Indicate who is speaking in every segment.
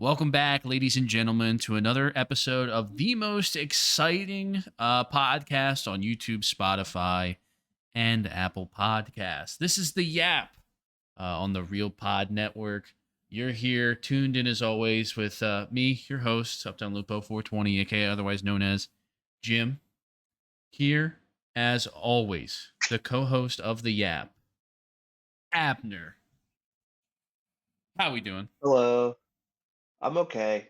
Speaker 1: Welcome back, ladies and gentlemen, to another episode of the most exciting podcast on YouTube, Spotify, and Apple Podcasts. This is the Yap on the Real Pod Network. You're here, tuned in as always, with me, your host, Uptown Lupo 420, aka otherwise known as Jim. Here, as always, the co-host of the Yap, Abner. How we doing?
Speaker 2: Hello. I'm okay.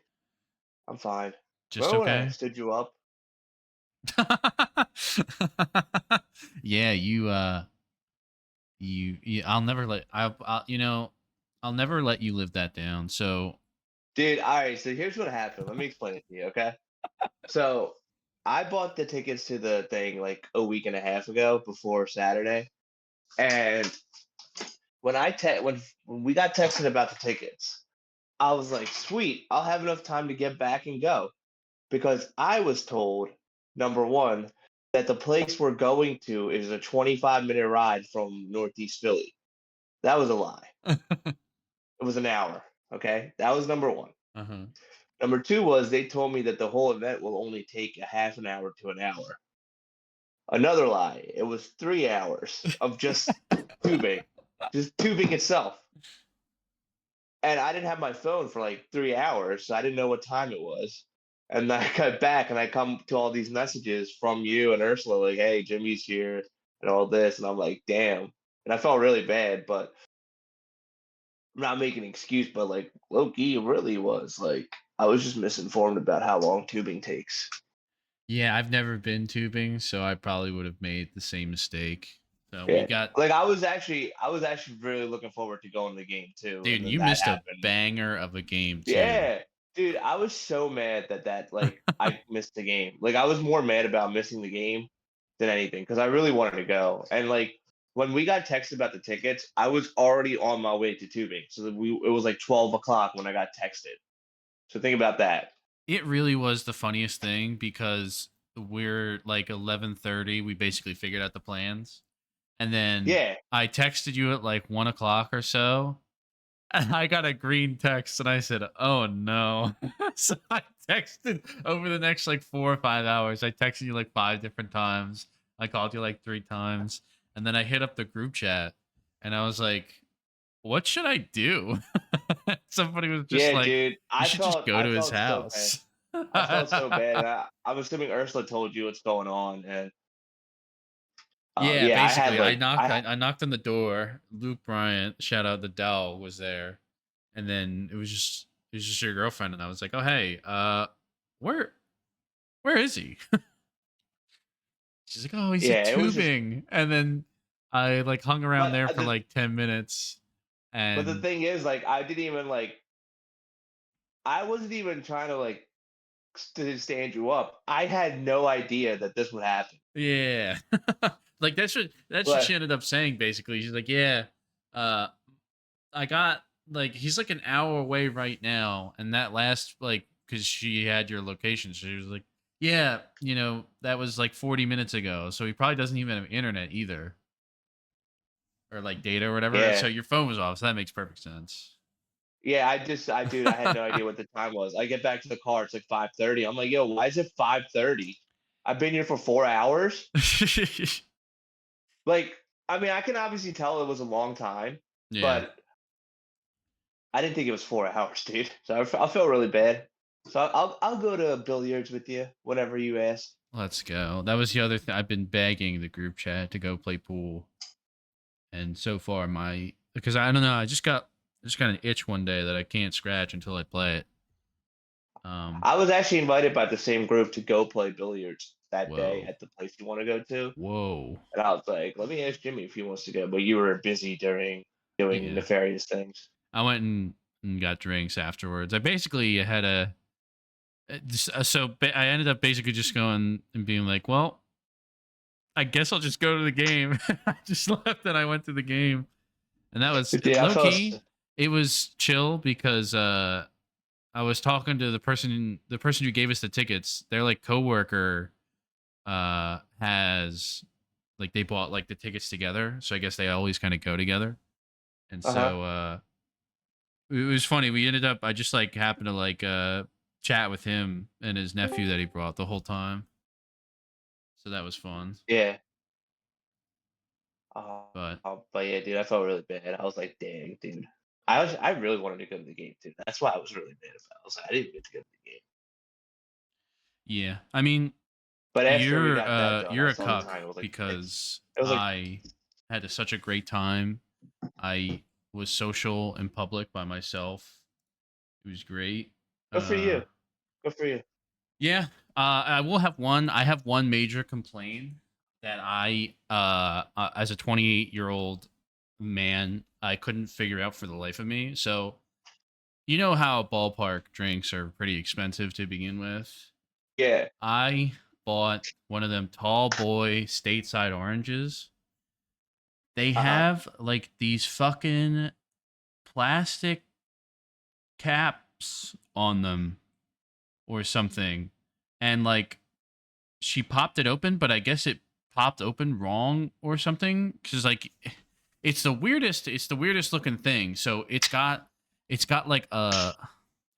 Speaker 2: I'm fine.
Speaker 1: Just
Speaker 2: Remember when I
Speaker 1: okay?
Speaker 2: stood you up?
Speaker 1: Yeah, you I'll never let I'll never let you live that down. So,
Speaker 2: Dude, alright, so here's what happened. Let me explain it to you, okay? So I bought the tickets to the thing like a week and a half ago before Saturday. And when we got texted about the tickets, I was like, sweet, I'll have enough time to get back and go. Because I was told, number one, that the place we're going to is a 25-minute ride from Northeast Philly. That was a lie. It was an hour. Okay, that was number one.
Speaker 1: uh-huh.
Speaker 2: Number two was they told me that the whole event will only take a half an hour to an hour. Another lie. It was 3 hours of just tubing itself. And I didn't have my phone for like 3 hours, so I didn't know what time it was. And I got back and I come to all these messages from you and Ursula, like, hey, Jimmy's here and all this. And I'm like, damn. And I felt really bad, but I'm not making an excuse, but like Loki really was like I was just misinformed about how long tubing takes.
Speaker 1: Yeah, I've never been tubing, so I probably would have made the same mistake. So we
Speaker 2: Yeah.
Speaker 1: got
Speaker 2: Like I was actually really looking forward to going to the game too,
Speaker 1: dude,
Speaker 2: and then
Speaker 1: you
Speaker 2: that
Speaker 1: missed a
Speaker 2: happened.
Speaker 1: banger of a game too.
Speaker 2: Yeah. Dude, I was so mad that like I missed the game. Like I was more mad about missing the game than anything because I really wanted to go. And like when we got texted about the tickets, I was already on my way to tubing. So it was like 12 o'clock when I got texted. So think about that.
Speaker 1: It really was the funniest thing because we're like 11:30, we basically figured out the plans. And then
Speaker 2: Yeah.
Speaker 1: I texted you at like 1 o'clock or so. And I got a green text and I said, "Oh no." So I texted over the next like 4 or 5 hours. I texted you like five different times. I called you like three times. And then I hit up the group chat and I was like, what should I do? Somebody was just
Speaker 2: Yeah,
Speaker 1: like,
Speaker 2: dude.
Speaker 1: you
Speaker 2: I
Speaker 1: should just
Speaker 2: felt
Speaker 1: go
Speaker 2: I
Speaker 1: to his
Speaker 2: felt so bad.
Speaker 1: house.
Speaker 2: I felt so bad. And I'm assuming Ursula told you what's going on, and
Speaker 1: Yeah,
Speaker 2: yeah, I had
Speaker 1: basically, I
Speaker 2: like
Speaker 1: knocked.
Speaker 2: I
Speaker 1: I knocked on the door. Luke Bryant, shout out the Dell, was there, and then it was just your girlfriend, and I was like, oh hey, where where is he? She's like, oh, he's at
Speaker 2: yeah, it was just
Speaker 1: tubing, and then I like hung around
Speaker 2: but
Speaker 1: there
Speaker 2: uh,
Speaker 1: for
Speaker 2: the
Speaker 1: like 10 minutes,
Speaker 2: but the
Speaker 1: and
Speaker 2: thing is like I didn't even like I wasn't even trying to like to stand you up. I had no idea that this would happen.
Speaker 1: yeah, like that's what she
Speaker 2: But
Speaker 1: ended up saying. Basically, she's like, yeah, uh, I got like he's like an hour away right now, and that last like because she had your location, so she was like, yeah, that was like 40 minutes ago, so he probably doesn't even have internet either, or like data or whatever. So
Speaker 2: yeah.
Speaker 1: your phone was off, so that makes perfect sense.
Speaker 2: Yeah, dude, I had no idea what the time was. I get back to the car, it's like 5:30. I'm like, yo, why is it 5:30? I've been here for 4 hours. Like, I mean, I can obviously tell it was a long time,
Speaker 1: Yeah,
Speaker 2: but I didn't think it was 4 hours, dude. So I felt really bad. So I'll go to billiards with you whenever you ask.
Speaker 1: let's go. That was the other thing. I've been begging the group chat to go play pool, and so far my because I don't know, I just got an itch one day that I can't scratch until I play it. Um,
Speaker 2: I was actually invited by the same group to go play billiards that day
Speaker 1: whoa,
Speaker 2: at the place you want to go to,
Speaker 1: whoa.
Speaker 2: and I was like, let me ask Jimmy if he wants to go, but you were busy during doing
Speaker 1: Yeah.
Speaker 2: nefarious things.
Speaker 1: I went and got drinks afterwards. I basically had I ended up basically just going and being like, well, I guess I'll just go to the game. I just left and I went to the game. And that was
Speaker 2: Yeah, I
Speaker 1: low
Speaker 2: felt.
Speaker 1: key. It was chill because I was talking to the person who gave us the tickets. Their like coworker has like they bought like the tickets together. So I guess they always kind of go together. And
Speaker 2: Uh huh.
Speaker 1: so it was funny. We ended up. I just like happened to like chat with him and his nephew that he brought the whole time. So that was fun.
Speaker 2: Yeah.
Speaker 1: But
Speaker 2: But yeah, dude, I felt really bad. I was like, dang, dude. I really wanted to go to the game too. That's why I was really mad about. I was like, I didn't get to go to the game.
Speaker 1: yeah, I mean,
Speaker 2: But after we got that done,
Speaker 1: you're
Speaker 2: I
Speaker 1: a
Speaker 2: saw the
Speaker 1: cuck
Speaker 2: time. It was like six.
Speaker 1: because
Speaker 2: It was like,
Speaker 1: I had such a great time. I was social in public by myself. It was great.
Speaker 2: good for you. Good for you.
Speaker 1: Yeah, I will have one. I have one major complaint that as a 28-year-old man, I couldn't figure out for the life of me. So, you know how ballpark drinks are pretty expensive to begin with.
Speaker 2: Yeah.
Speaker 1: I bought one of them tall boy stateside oranges. They
Speaker 2: Uh-huh.
Speaker 1: have like these fucking plastic caps on them or something. And like she popped it open, but I guess it popped open wrong or something cuz like it's the weirdest looking thing. So it's got like I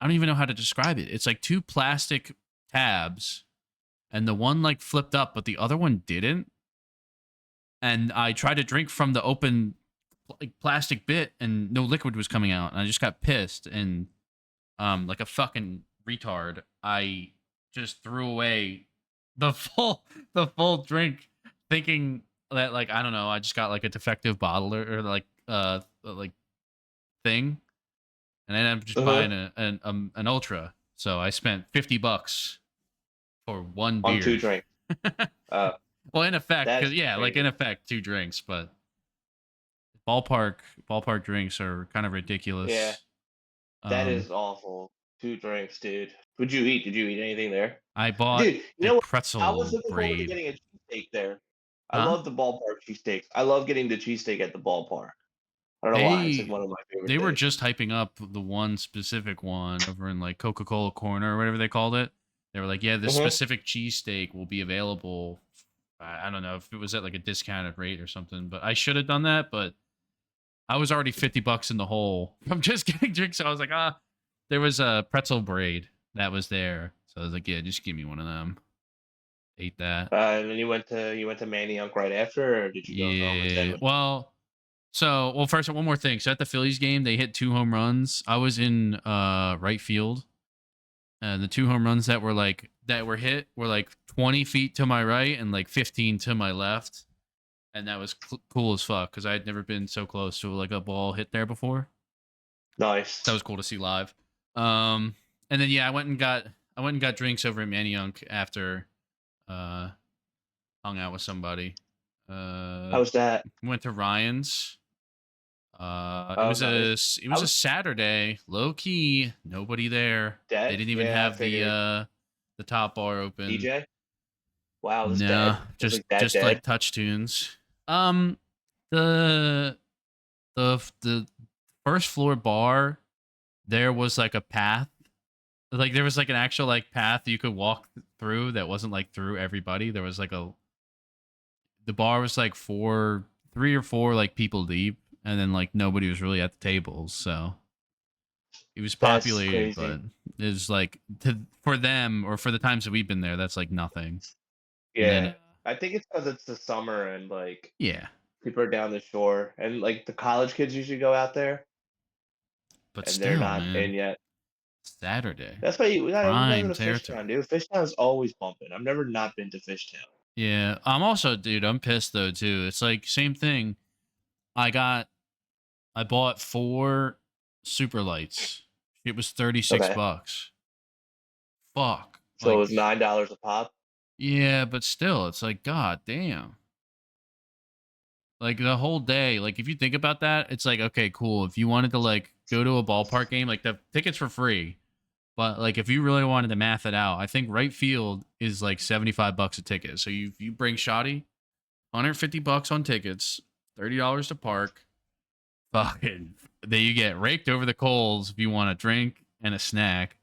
Speaker 1: don't even know how to describe it. It's like two plastic tabs and the one like flipped up but the other one didn't. And I tried to drink from the open like plastic bit and no liquid was coming out and I just got pissed and like a fucking retard I just threw away the full drink thinking that like I don't know I just got like a defective bottle or like thing and then I'm just
Speaker 2: Uh-huh.
Speaker 1: buying an ultra so I spent $50 for one
Speaker 2: On two
Speaker 1: beer.
Speaker 2: drinks. Uh,
Speaker 1: Well in effect cuz
Speaker 2: that's
Speaker 1: yeah like in
Speaker 2: crazy.
Speaker 1: effect two drinks but ballpark ballpark drinks are kind of
Speaker 2: Yeah,
Speaker 1: ridiculous.
Speaker 2: that
Speaker 1: Um,
Speaker 2: is awful. Two drinks, dude. What'd you eat? Did you eat anything there?
Speaker 1: I bought
Speaker 2: Dude, you
Speaker 1: a
Speaker 2: know what? I was
Speaker 1: pretzel
Speaker 2: looking forward to
Speaker 1: braid.
Speaker 2: getting a cheesesteak there. I
Speaker 1: Huh?
Speaker 2: love the ballpark cheesesteaks. I love getting the cheesesteak at the ballpark. I don't know why. It's like
Speaker 1: They
Speaker 2: one of my favorite
Speaker 1: they were
Speaker 2: things.
Speaker 1: just hyping up the one specific one over in like Coca-Cola Corner or whatever they called it. They were like, yeah, this
Speaker 2: Mm-hmm.
Speaker 1: specific cheesesteak will be available. I don't know if it was at like a discounted rate or something, but I should have done that. But I was already $50 in the hole from just getting drinks. So I was like, there was a pretzel braid that was there. So I was like, yeah, just give me one of them. Ate that.
Speaker 2: And then you went to Manioc right after, or did you go home and then
Speaker 1: Yeah.
Speaker 2: went?
Speaker 1: Well, first one more thing. So at the Phillies game, they hit two home runs. I was in right field, and the two home runs that were hit were like 20 feet to my right and like 15 to my left, and that was cool as fuck because I had never been so close to like a ball hit there before. That
Speaker 2: Nice.
Speaker 1: was cool to see live. And then yeah, I went and got drinks over at Manioc after uh hung out with somebody.
Speaker 2: How was that?
Speaker 1: Went to Ryan's.
Speaker 2: Oh, nice.
Speaker 1: It
Speaker 2: I
Speaker 1: was a
Speaker 2: was
Speaker 1: Saturday, low key, nobody there. They
Speaker 2: dead.
Speaker 1: didn't even
Speaker 2: Yeah, I
Speaker 1: have
Speaker 2: figured.
Speaker 1: the top bar open.
Speaker 2: DJ. Wow, it was
Speaker 1: No,
Speaker 2: dead. It was like that
Speaker 1: just
Speaker 2: dead.
Speaker 1: like touch tunes. Um, the the first floor bar, there was like a path, like there was like an actual like path you could walk through that wasn't like through everybody. There was like a the bar was like three or four like people deep, and then like nobody was really at the tables, so it was
Speaker 2: That's
Speaker 1: populated,
Speaker 2: crazy.
Speaker 1: but it was like for them or for the times that we've been there, that's like nothing. And then
Speaker 2: Yeah, I think it's because it's the summer and like
Speaker 1: yeah,
Speaker 2: people are down the shore, and like the college kids usually go out there,
Speaker 1: but
Speaker 2: and they're
Speaker 1: still,
Speaker 2: not in
Speaker 1: man,
Speaker 2: yet.
Speaker 1: Saturday,
Speaker 2: That's why you gotta go
Speaker 1: prime
Speaker 2: to
Speaker 1: territory.
Speaker 2: Fishtown, dude. Fishtown's always bumping. I've never not been to Fishtown.
Speaker 1: Yeah, I'm also, dude, I'm pissed though too. It's like same thing. I got, I bought four super lights. It was 36
Speaker 2: Okay,
Speaker 1: bucks. Fuck.
Speaker 2: so it
Speaker 1: Like,
Speaker 2: was $9 a pop.
Speaker 1: yeah, but still, it's like, god damn. Like the whole day, like if you think about that, it's like, okay, cool. If you wanted to like go to a ballpark game, like the tickets for free. But like if you really wanted to math it out, I think right field is like $75 a ticket. So you bring shoddy, $150 on tickets, $30 to park. Fucking then you get raked over the coals if you want a drink and a snack.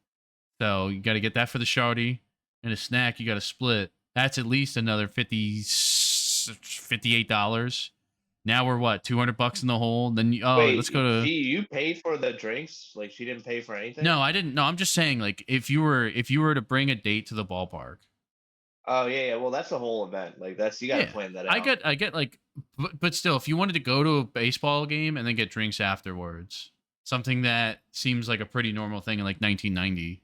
Speaker 1: So you got to get that for the shoddy and a snack. You got to split. That's at least another $58. Now we're what, $200 in the hole? Then let's go
Speaker 2: Wait,
Speaker 1: to.
Speaker 2: you paid for the drinks? Like she didn't pay for anything?
Speaker 1: No, I didn't. No, I'm just saying, like, if you were to bring a date to the ballpark.
Speaker 2: Oh yeah, yeah. Well, that's the whole event. Like you got to
Speaker 1: Yeah,
Speaker 2: plan that
Speaker 1: I
Speaker 2: out.
Speaker 1: get, like, but still, if you wanted to go to a baseball game and then get drinks afterwards, something that seems like a pretty normal thing in like 1990,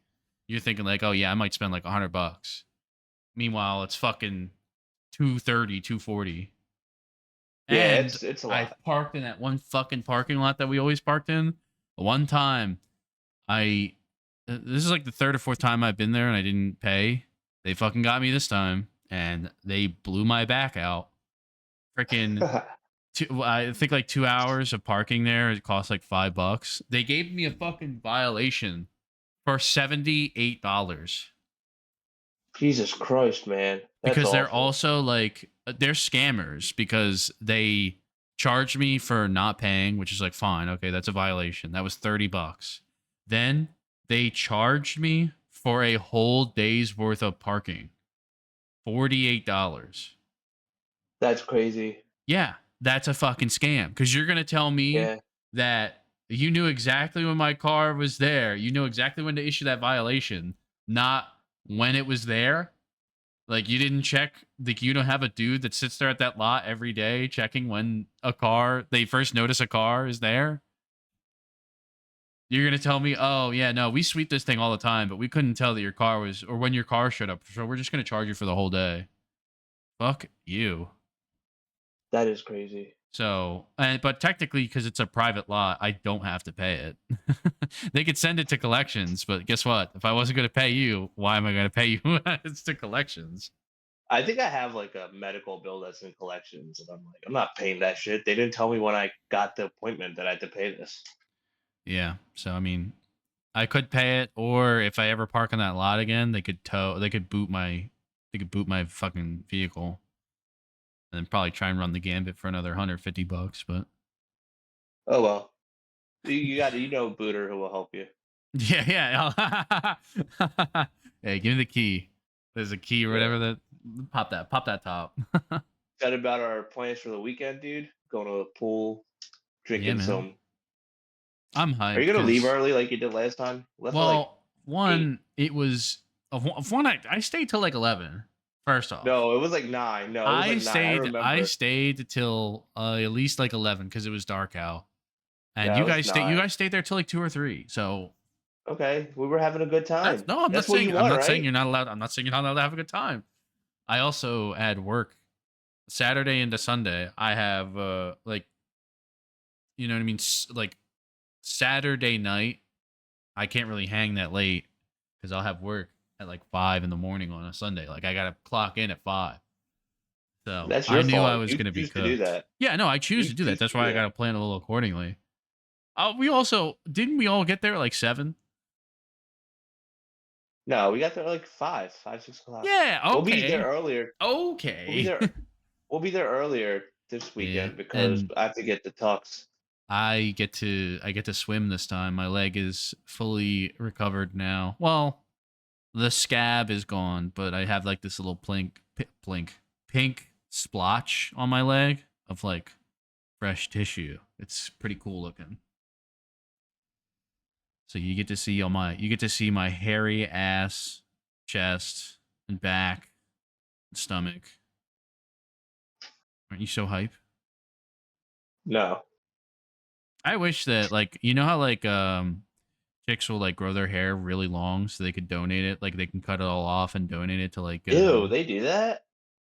Speaker 1: you're thinking like, oh yeah, I might spend like $100. Meanwhile, it's fucking 230, 240.
Speaker 2: Yeah,
Speaker 1: And
Speaker 2: it's a
Speaker 1: I
Speaker 2: lot.
Speaker 1: parked in that one fucking parking lot that we always parked in. One time, I this is like the third or fourth time I've been there and I didn't pay. They fucking got me this time and they blew my back out. Freaking I think like 2 hours of parking there. It cost like $5. They gave me a fucking violation for $78
Speaker 2: Jesus Christ, man, that's
Speaker 1: because they're
Speaker 2: awful.
Speaker 1: also like they're scammers because they charged me for not paying, which is like fine, okay, that's a violation. That was $30. Then they charged me for a whole day's worth of parking, $48.
Speaker 2: That's crazy.
Speaker 1: Yeah, that's a fucking scam because you're gonna tell me
Speaker 2: Yeah.
Speaker 1: that you knew exactly when my car was there. You knew exactly when to issue that violation, not when it was there. Like you didn't check. Like you don't have a dude that sits there at that lot every day checking when they first notice a car is there. You're gonna tell me, oh yeah, no, we sweep this thing all the time, but we couldn't tell that your car was or when your car showed up, so we're just gonna charge you for the whole day. Fuck you.
Speaker 2: That is crazy.
Speaker 1: So, but technically, because it's a private lot, I don't have to pay it. They could send it to collections, but guess what? If I wasn't going to pay you, why am I going to pay you? It's to collections.
Speaker 2: I think I have like a medical bill that's in collections, and I'm like, I'm not paying that shit. They didn't tell me when I got the appointment that I had to pay this.
Speaker 1: Yeah. So, I mean, I could pay it, or if I ever park on that lot again, they could boot my fucking vehicle, and then probably try and run the gambit for another $150. But
Speaker 2: Oh well, you got a booter who will help you.
Speaker 1: yeah, yeah. Hey, give me the key. There's a key or
Speaker 2: Yeah.
Speaker 1: whatever that. Pop that top.
Speaker 2: Excited about our plans for the weekend, dude. Going to the pool,
Speaker 1: Yeah,
Speaker 2: drinking
Speaker 1: man.
Speaker 2: some.
Speaker 1: I'm
Speaker 2: Are
Speaker 1: hyped
Speaker 2: you gonna leave
Speaker 1: because,
Speaker 2: early like you did last time? Left at like
Speaker 1: well,
Speaker 2: 8.
Speaker 1: one, it was of one I stayed till like 11. First off,
Speaker 2: No, it was like 9. No, it was like 9. I
Speaker 1: I
Speaker 2: remember.
Speaker 1: stayed till at least like 11 because it was dark out, and
Speaker 2: No, it was
Speaker 1: you
Speaker 2: 9.
Speaker 1: guys stayed there till like 2 or 3. So
Speaker 2: Okay, we were having a good
Speaker 1: that's
Speaker 2: time.
Speaker 1: no,
Speaker 2: That's what you want, right?
Speaker 1: you're not allowed. I'm not saying you're not allowed to have a good time. I also had work Saturday into Sunday. I have like, you know what I mean, like Saturday night. I can't really hang that late because I'll have work at like 5 in the morning on a Sunday. Like I gotta clock in at 5. So
Speaker 2: That's
Speaker 1: I
Speaker 2: your
Speaker 1: knew I
Speaker 2: fault.
Speaker 1: was
Speaker 2: You
Speaker 1: gonna be
Speaker 2: choose to do
Speaker 1: cooked.
Speaker 2: that.
Speaker 1: Yeah, no, I choose
Speaker 2: You
Speaker 1: to do that.
Speaker 2: choose
Speaker 1: That's
Speaker 2: to do
Speaker 1: why I
Speaker 2: that.
Speaker 1: gotta plan a little accordingly. We also didn't we all get there at like 7?
Speaker 2: No, we got there like 5, 6 o'clock.
Speaker 1: Yeah,
Speaker 2: We'll be there
Speaker 1: okay.
Speaker 2: earlier. We'll be
Speaker 1: Okay.
Speaker 2: there. We'll be there earlier this
Speaker 1: Yeah.
Speaker 2: weekend because
Speaker 1: And
Speaker 2: I have to get the tux.
Speaker 1: I get to swim this time. My leg is fully recovered now. Well, the scab is gone, but I have like this little pink splotch on my leg of like fresh tissue. It's pretty cool looking. So you get to see my hairy ass, chest, and back, and stomach. Aren't you so hype?
Speaker 2: No.
Speaker 1: I wish that like you know how like chicks will like grow their hair really long so they could donate it, like they can cut it all off and donate it to like
Speaker 2: Ew, they do that?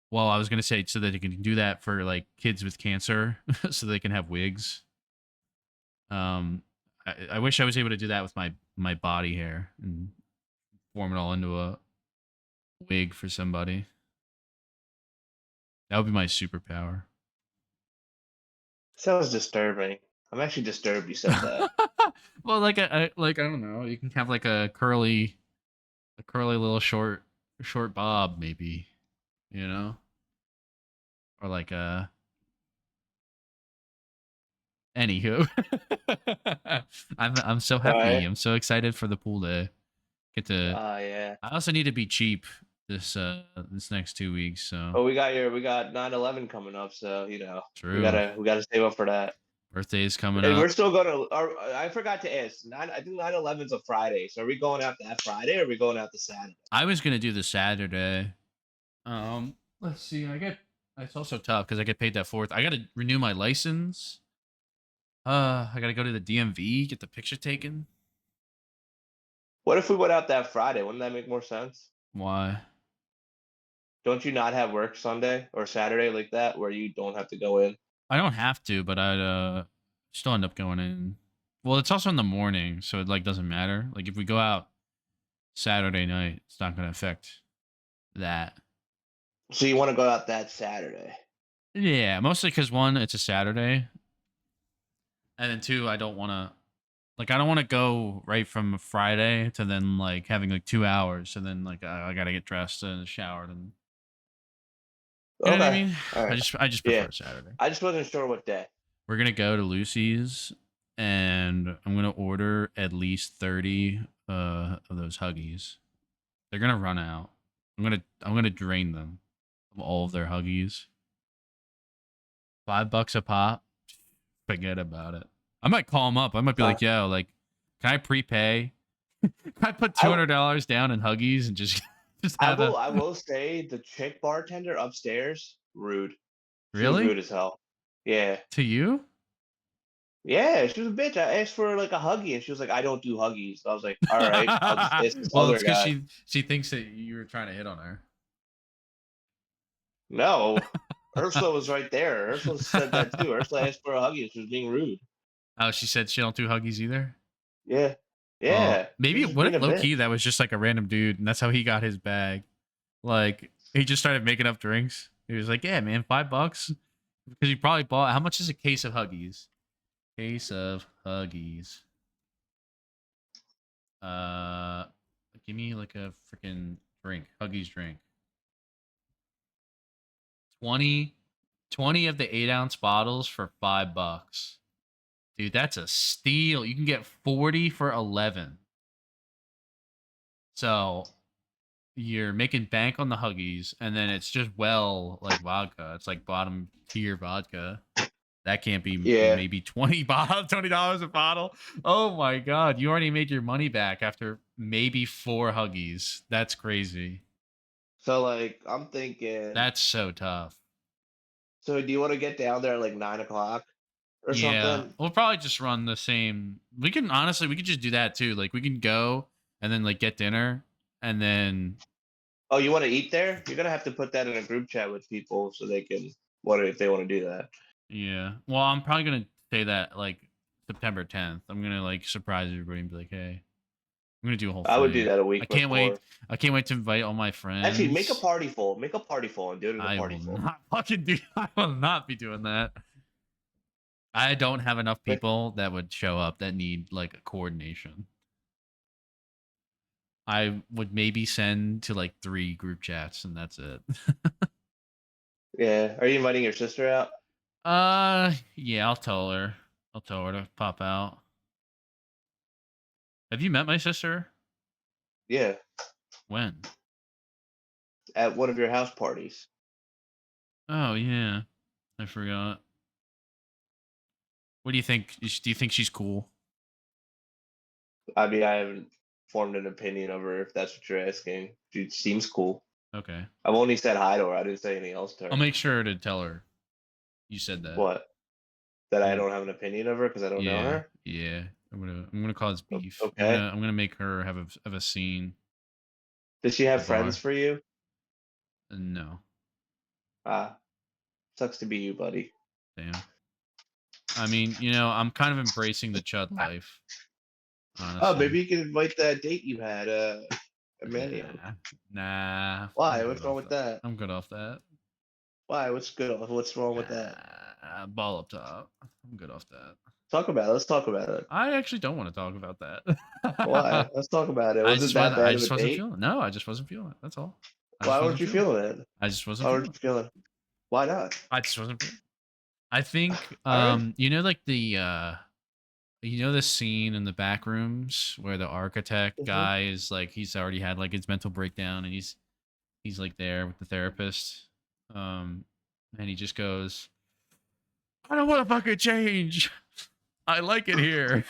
Speaker 1: well, I was gonna say so that they can do that for like kids with cancer so they can have wigs. I wish I was able to do that with my body hair and form it all into a wig for somebody. That would be my superpower.
Speaker 2: Sounds disturbing. I'm actually disturbed you said that.
Speaker 1: Well, like I don't know, you can have like a curly little short bob maybe, you know, or like a anywho. I'm so happy.
Speaker 2: Alright.
Speaker 1: I'm so excited for the pool day. Get to.
Speaker 2: Yeah.
Speaker 1: I also need to be cheap this next 2 weeks. So
Speaker 2: Oh, we got 9/11 coming up, so we
Speaker 1: true.
Speaker 2: gotta save up for that.
Speaker 1: Birthday is coming
Speaker 2: And
Speaker 1: up.
Speaker 2: we're still gonna. I forgot to ask. I think 9/11's a Friday. So are we going out that Friday or are we going out the Saturday?
Speaker 1: I was gonna do the Saturday. Let's see. It's also tough because I get paid that fourth. I gotta renew my license. I gotta go to the DMV, get the picture taken.
Speaker 2: What if we went out that Friday? Wouldn't that make more sense?
Speaker 1: Why?
Speaker 2: Don't you not have work Sunday or Saturday like that where you don't have to go in?
Speaker 1: I don't have to, but I'd still end up going in. Well, it's also in the morning, so it like doesn't matter. Like if we go out Saturday night, it's not gonna affect that.
Speaker 2: So you want to go out that Saturday?
Speaker 1: Yeah, mostly because one, it's a Saturday, and then two, I don't want to go right from Friday to then like having like 2 hours, and then like I gotta get dressed and showered, and you know what I
Speaker 2: Okay.
Speaker 1: mean.
Speaker 2: All right.
Speaker 1: I just
Speaker 2: Yeah.
Speaker 1: prefer Saturday.
Speaker 2: I just wasn't sure what day.
Speaker 1: We're gonna go to Lucy's, and I'm gonna order at least 30 of those Huggies. They're gonna run out. I'm gonna drain them of all of their Huggies. $5 a pop. Forget about it. I might call them up. I might be like, yo, like, can I prepay? Can I put $200 down in Huggies and just have
Speaker 2: I will say the chick bartender upstairs, rude. She was
Speaker 1: Really?
Speaker 2: rude as hell. Yeah.
Speaker 1: To you?
Speaker 2: Yeah, she was a bitch. I asked for like a Huggy and she was like, I don't do Huggies. I was like, all right, I'll just ask this
Speaker 1: Well,
Speaker 2: other
Speaker 1: it's because
Speaker 2: guy.
Speaker 1: she thinks that you were trying to hit on her.
Speaker 2: No. Ursula was right there. Ursula said that too. Ursula asked for a Huggy and she was being rude.
Speaker 1: Oh, she said she don't do Huggies either?
Speaker 2: Yeah. Yeah.
Speaker 1: Maybe
Speaker 2: She's just
Speaker 1: what
Speaker 2: being
Speaker 1: if
Speaker 2: a
Speaker 1: low
Speaker 2: bitch.
Speaker 1: key that was just like a random dude and that's how he got his bag? Like he just started making up drinks. He was like, "Yeah, man, $5." Because he probably bought. How much is a case of Huggies? Case of Huggies. Uh, give me like a freaking drink. Huggies drink. 20, 20 of the 8-ounce bottles for $5. Dude, that's a steal. You can get 40 for 11. So you're making bank on the Huggies, and then it's just like vodka. It's like bottom tier vodka. That can't be
Speaker 2: Yeah.
Speaker 1: maybe $20 a bottle. Oh my god, you already made your money back after maybe 4 Huggies. That's crazy.
Speaker 2: So like I'm thinking,
Speaker 1: That's so tough.
Speaker 2: so do you want to get down there at like 9 o'clock or
Speaker 1: Yeah,
Speaker 2: something?
Speaker 1: we'll probably just run the same. We can honestly, we could just do that too. Like we can go and then like get dinner and then
Speaker 2: Oh, you want to eat there? You're gonna have to put that in a group chat with people so they can what if they want to do that.
Speaker 1: yeah. Well, I'm probably gonna say that like September 10th. I'm gonna like surprise everybody and be like, hey, I'm gonna do a whole
Speaker 2: I would do
Speaker 1: thing.
Speaker 2: that a
Speaker 1: I
Speaker 2: week
Speaker 1: can't wait.
Speaker 2: before.
Speaker 1: I can't wait to invite all my friends.
Speaker 2: Actually, make a party full. Make a party full and do it in a
Speaker 1: I
Speaker 2: party
Speaker 1: will
Speaker 2: full.
Speaker 1: not fucking do. I will not be doing that. I don't have enough people that would show up that need like a coordination. I would maybe send to like 3 group chats and that's it.
Speaker 2: Yeah. Are you inviting your sister out?
Speaker 1: Yeah, I'll tell her. I'll tell her to pop out. Have you met my sister?
Speaker 2: Yeah.
Speaker 1: When?
Speaker 2: At one of your house parties.
Speaker 1: Oh yeah, I forgot. What do you think? Do you think she's cool?
Speaker 2: I mean, I haven't formed an opinion of her if that's what you're asking. She seems cool.
Speaker 1: Okay,
Speaker 2: I've only said hi to her. I didn't say anything else to
Speaker 1: I'll
Speaker 2: her.
Speaker 1: make sure to tell her you said that.
Speaker 2: What? That I
Speaker 1: Mm,
Speaker 2: don't have an opinion of her because I don't know
Speaker 1: yeah,
Speaker 2: her?
Speaker 1: yeah. I'm gonna cause beef.
Speaker 2: Okay.
Speaker 1: I'm gonna make her have a scene
Speaker 2: Does she
Speaker 1: at the
Speaker 2: have friends
Speaker 1: bar.
Speaker 2: for you?
Speaker 1: No,
Speaker 2: Ah, sucks to be you, buddy.
Speaker 1: damn. I mean, I'm kind of embracing the chud life,
Speaker 2: Oh,
Speaker 1: honestly.
Speaker 2: maybe you can invite that date you had, Emmanuel.
Speaker 1: Nah. I'm
Speaker 2: Why?
Speaker 1: good
Speaker 2: What's wrong
Speaker 1: off
Speaker 2: with
Speaker 1: that.
Speaker 2: that?
Speaker 1: I'm good off that.
Speaker 2: Why? What's good? What's wrong with that?
Speaker 1: Ball up top. I'm good off that.
Speaker 2: Talk about it. Let's talk about it.
Speaker 1: I actually don't want to talk about that.
Speaker 2: Why? Let's talk about it.
Speaker 1: I
Speaker 2: Was it
Speaker 1: just
Speaker 2: that
Speaker 1: wasn't. I
Speaker 2: bad of a
Speaker 1: just wasn't
Speaker 2: date?
Speaker 1: feeling. No, I just wasn't feeling it. That's all. I
Speaker 2: Why
Speaker 1: just
Speaker 2: weren't
Speaker 1: wasn't
Speaker 2: you
Speaker 1: feeling.
Speaker 2: feeling it?
Speaker 1: I just wasn't
Speaker 2: Why weren't
Speaker 1: feeling.
Speaker 2: you feeling it? Why not?
Speaker 1: I just wasn't feeling. I think.
Speaker 2: All right.
Speaker 1: Like the. The scene in the back rooms where the architect
Speaker 2: Mhm.
Speaker 1: guy is like he's already had like his mental breakdown and he's He's like there with the therapist. And he just goes, I don't want to fucking change. I like it here.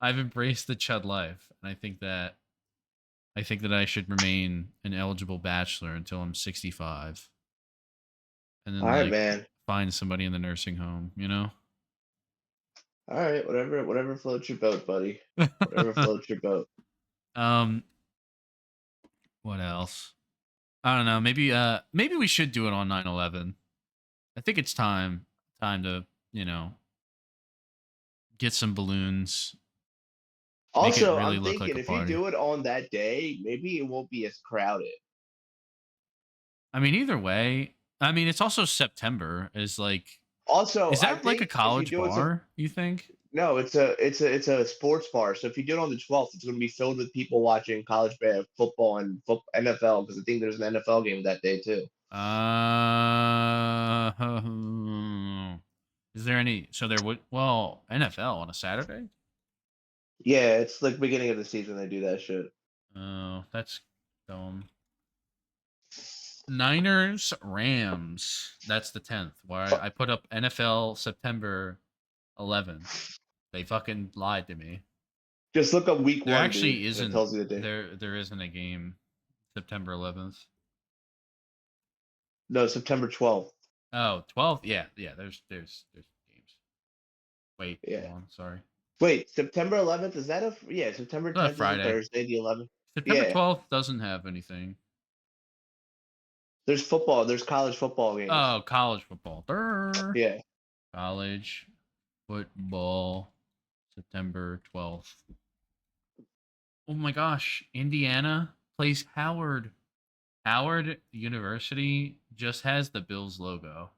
Speaker 1: I've embraced the chud life, and I think that I should remain an eligible bachelor until I'm 65, and
Speaker 2: All
Speaker 1: then
Speaker 2: right,
Speaker 1: like
Speaker 2: man.
Speaker 1: find somebody in the nursing home. You know.
Speaker 2: All right, whatever floats your boat, buddy. Whatever floats your boat.
Speaker 1: um. What else? I don't know. Maybe we should do it on 9/11. I think it's time to get some balloons, make it
Speaker 2: Also,
Speaker 1: really
Speaker 2: I'm
Speaker 1: look like
Speaker 2: thinking
Speaker 1: a
Speaker 2: if you
Speaker 1: party.
Speaker 2: do it on that day, maybe it won't be as crowded.
Speaker 1: I mean, either way. I mean, it's also September.
Speaker 2: Also,
Speaker 1: Is
Speaker 2: I
Speaker 1: that like a
Speaker 2: think if you
Speaker 1: college
Speaker 2: do it,
Speaker 1: bar? You think?
Speaker 2: no, it's a sports bar. So if you do it on the 12th, it's going to be filled with people watching football and NFL because I think there's an NFL game that day too.
Speaker 1: Is there any? So there would NFL on a Saturday.
Speaker 2: Yeah, it's like beginning of the season they do that shit.
Speaker 1: Oh, that's dumb. Niners Rams. That's the 10th. Why I put up NFL September 11th. They fucking lied to me.
Speaker 2: Just look up week
Speaker 1: There
Speaker 2: one, dude,
Speaker 1: actually
Speaker 2: and it
Speaker 1: isn't
Speaker 2: tells you the day.
Speaker 1: there isn't a game September 11th.
Speaker 2: No, September 12th.
Speaker 1: Oh, 12th. Yeah, yeah, there's games. Wait,
Speaker 2: Yeah.
Speaker 1: hold on, sorry.
Speaker 2: Wait, September 11th, is that yeah, September
Speaker 1: Not
Speaker 2: 10th is a
Speaker 1: Friday.
Speaker 2: Thursday, the 11th.
Speaker 1: September
Speaker 2: Yeah.
Speaker 1: 12th doesn't have anything.
Speaker 2: There's football, there's college football games.
Speaker 1: Oh, college football. Durr.
Speaker 2: Yeah.
Speaker 1: College football September 12th. Oh my gosh, Indiana plays Howard. Howard University just has the Bills logo.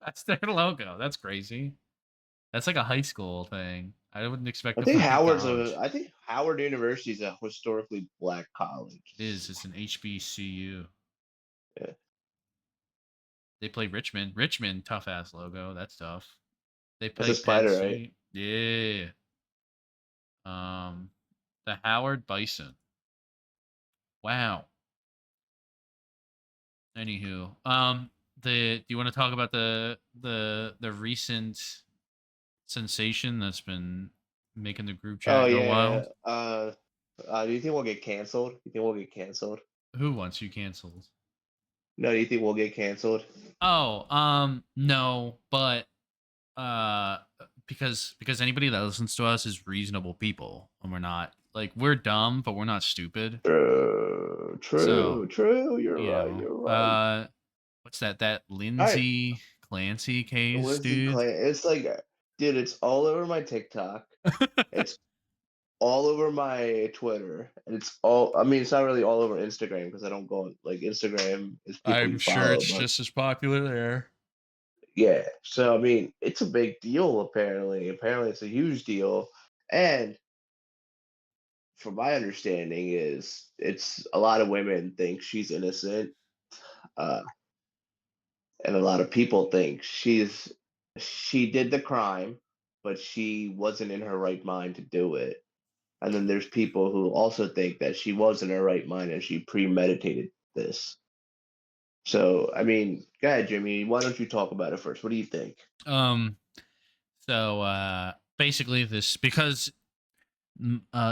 Speaker 1: That's their logo. That's crazy. That's like a high school thing. I wouldn't expect
Speaker 2: I
Speaker 1: a
Speaker 2: think
Speaker 1: fucking
Speaker 2: Howard's
Speaker 1: college.
Speaker 2: I think Howard University is a historically black college.
Speaker 1: It is. It's an HBCU.
Speaker 2: Yeah.
Speaker 1: They play Richmond. Richmond, tough ass logo. That's tough. They
Speaker 2: That's
Speaker 1: play
Speaker 2: a
Speaker 1: Penn
Speaker 2: spider, right?
Speaker 1: State. Yeah. Um, the Howard Bison. Wow. Anywho, do you want to talk about the recent sensation that's been making the group
Speaker 2: Oh
Speaker 1: chat go
Speaker 2: yeah.
Speaker 1: wild?
Speaker 2: Do you think we'll get canceled? You think we'll get canceled?
Speaker 1: Who wants you canceled?
Speaker 2: No, do you think we'll get canceled?
Speaker 1: Oh, no, but uh, because anybody that listens to us is reasonable people, and we're not like we're dumb, but we're not stupid.
Speaker 2: True,
Speaker 1: So
Speaker 2: true, true. You're
Speaker 1: you
Speaker 2: right.
Speaker 1: know,
Speaker 2: You're right.
Speaker 1: what's that
Speaker 2: All right,
Speaker 1: Lindsay Clancy case,
Speaker 2: Lindsay
Speaker 1: dude?
Speaker 2: Clay. It's like, dude, it's all over my TikTok. It's all over my Twitter, and it's all. I mean, it's not really all over Instagram because I don't go on like Instagram is people
Speaker 1: I'm
Speaker 2: you
Speaker 1: sure
Speaker 2: follow,
Speaker 1: it's
Speaker 2: but
Speaker 1: just as popular there.
Speaker 2: yeah. So I mean, it's a big deal. Apparently, it's a huge deal, and from my understanding, is it's a lot of women think she's innocent, uh, and a lot of people think she did the crime, but she wasn't in her right mind to do it. And then there's people who also think that she was in her right mind and she premeditated this. So, I mean, go ahead, Jimmy. Why don't you talk about it first? What do you think?
Speaker 1: Um, so basically, this because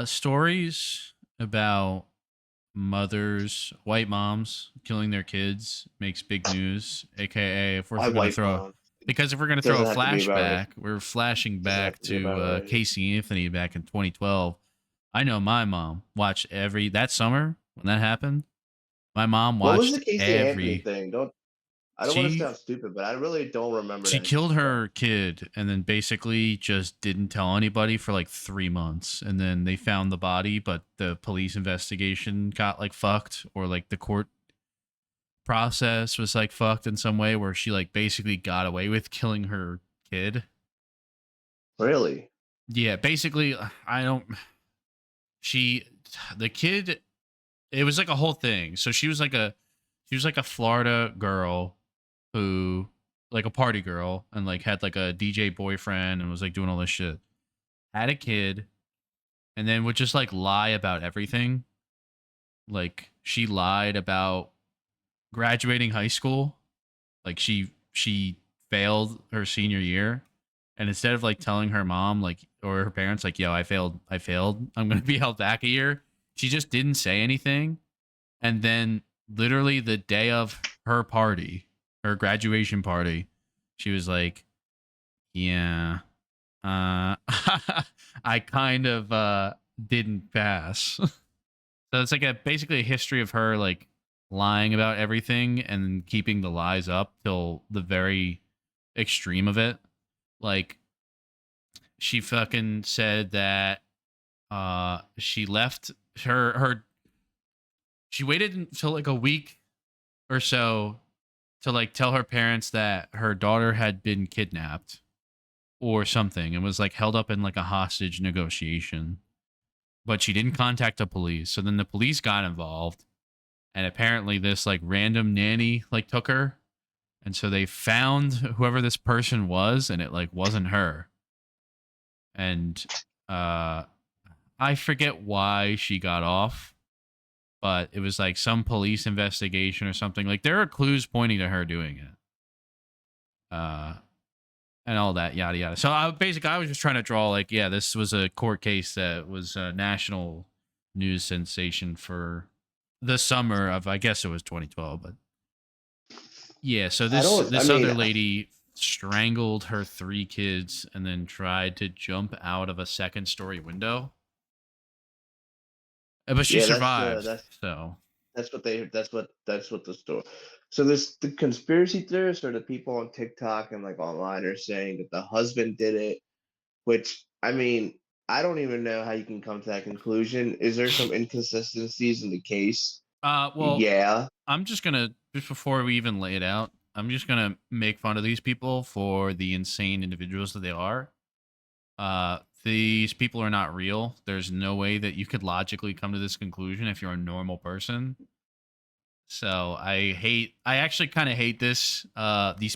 Speaker 1: stories about mothers, white moms killing their kids makes big news. AKA,
Speaker 2: My
Speaker 1: if we're gonna
Speaker 2: white
Speaker 1: throw
Speaker 2: mom
Speaker 1: because if we're gonna throw a
Speaker 2: doesn't have to be about right.
Speaker 1: flashback, we're flashing
Speaker 2: Doesn't have
Speaker 1: back
Speaker 2: to be
Speaker 1: to
Speaker 2: about right.
Speaker 1: Casey Anthony back in 2012. I know my mom watched every that summer when that happened. My mom
Speaker 2: What was
Speaker 1: watched
Speaker 2: the Casey Anthony
Speaker 1: every
Speaker 2: thing? I don't want to
Speaker 1: she
Speaker 2: sound stupid, but I really don't remember
Speaker 1: she
Speaker 2: that
Speaker 1: killed
Speaker 2: part.
Speaker 1: her kid and then basically just didn't tell anybody for like 3 months, and then they found the body, but the police investigation got like fucked, or like the court process was like fucked in some way where she like basically got away with killing her kid.
Speaker 2: Really?
Speaker 1: Yeah, basically I don't she the kid, it was like a whole thing. So she was like a Florida girl who like a party girl and like had like a DJ boyfriend and was like doing all this shit. Had a kid and then would just like lie about everything. Like she lied about graduating high school. Like she failed her senior year, and instead of like telling her mom like or her parents like, "Yo, I failed, I'm gonna be held back a year," she just didn't say anything. And then literally the day of her party, her graduation party, she was like, "Yeah, I kind of didn't pass." So it's like a basically a history of her like lying about everything and keeping the lies up till the very extreme of it. Like she fucking said that she left her she waited until like a week or so to like tell her parents that her daughter had been kidnapped or something and was like held up in like a hostage negotiation. But she didn't contact the police. So then the police got involved, and apparently this like random nanny like took her, and so they found whoever this person was, and it like wasn't her. And uh I forget why she got off, but it was like some police investigation or something. Like there are clues pointing to her doing it. Uh and all that yada yada. So I was just trying to draw like, yeah, this was a court case that was a national news sensation for the summer of, I guess it was 2012, but yeah. So
Speaker 2: I don't. I
Speaker 1: this
Speaker 2: mean,
Speaker 1: other lady strangled her three kids and then tried to jump out of a second story window, but she
Speaker 2: yeah,
Speaker 1: survived. So
Speaker 2: that's what the story. So this the conspiracy theorists or the people on TikTok and like online are saying that the husband did it, which I mean, I don't even know how you can come to that conclusion. Is there some inconsistencies in the case?
Speaker 1: well,
Speaker 2: Yeah.
Speaker 1: I'm just gonna just before we even lay it out, I'm just gonna make fun of these people for the insane individuals that they are. These people are not real. There's no way that you could logically come to this conclusion if you're a normal person. So I actually kind of hate these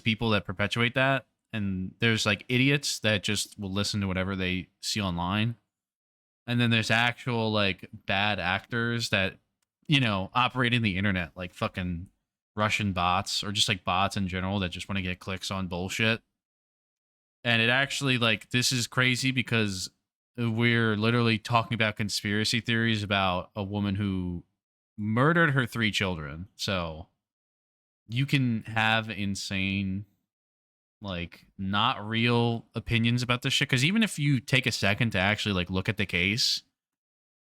Speaker 1: people that perpetuate that. And there's like idiots that just will listen to whatever they see online. And then there's actual like bad actors that, operate in the internet, like fucking Russian bots or just like bots in general that just want to get clicks on bullshit. And it actually like this is crazy because we're literally talking about conspiracy theories about a woman who murdered her three children. So you can have insane, like not real opinions about this shit. Because even if you take a second to actually like look at the case,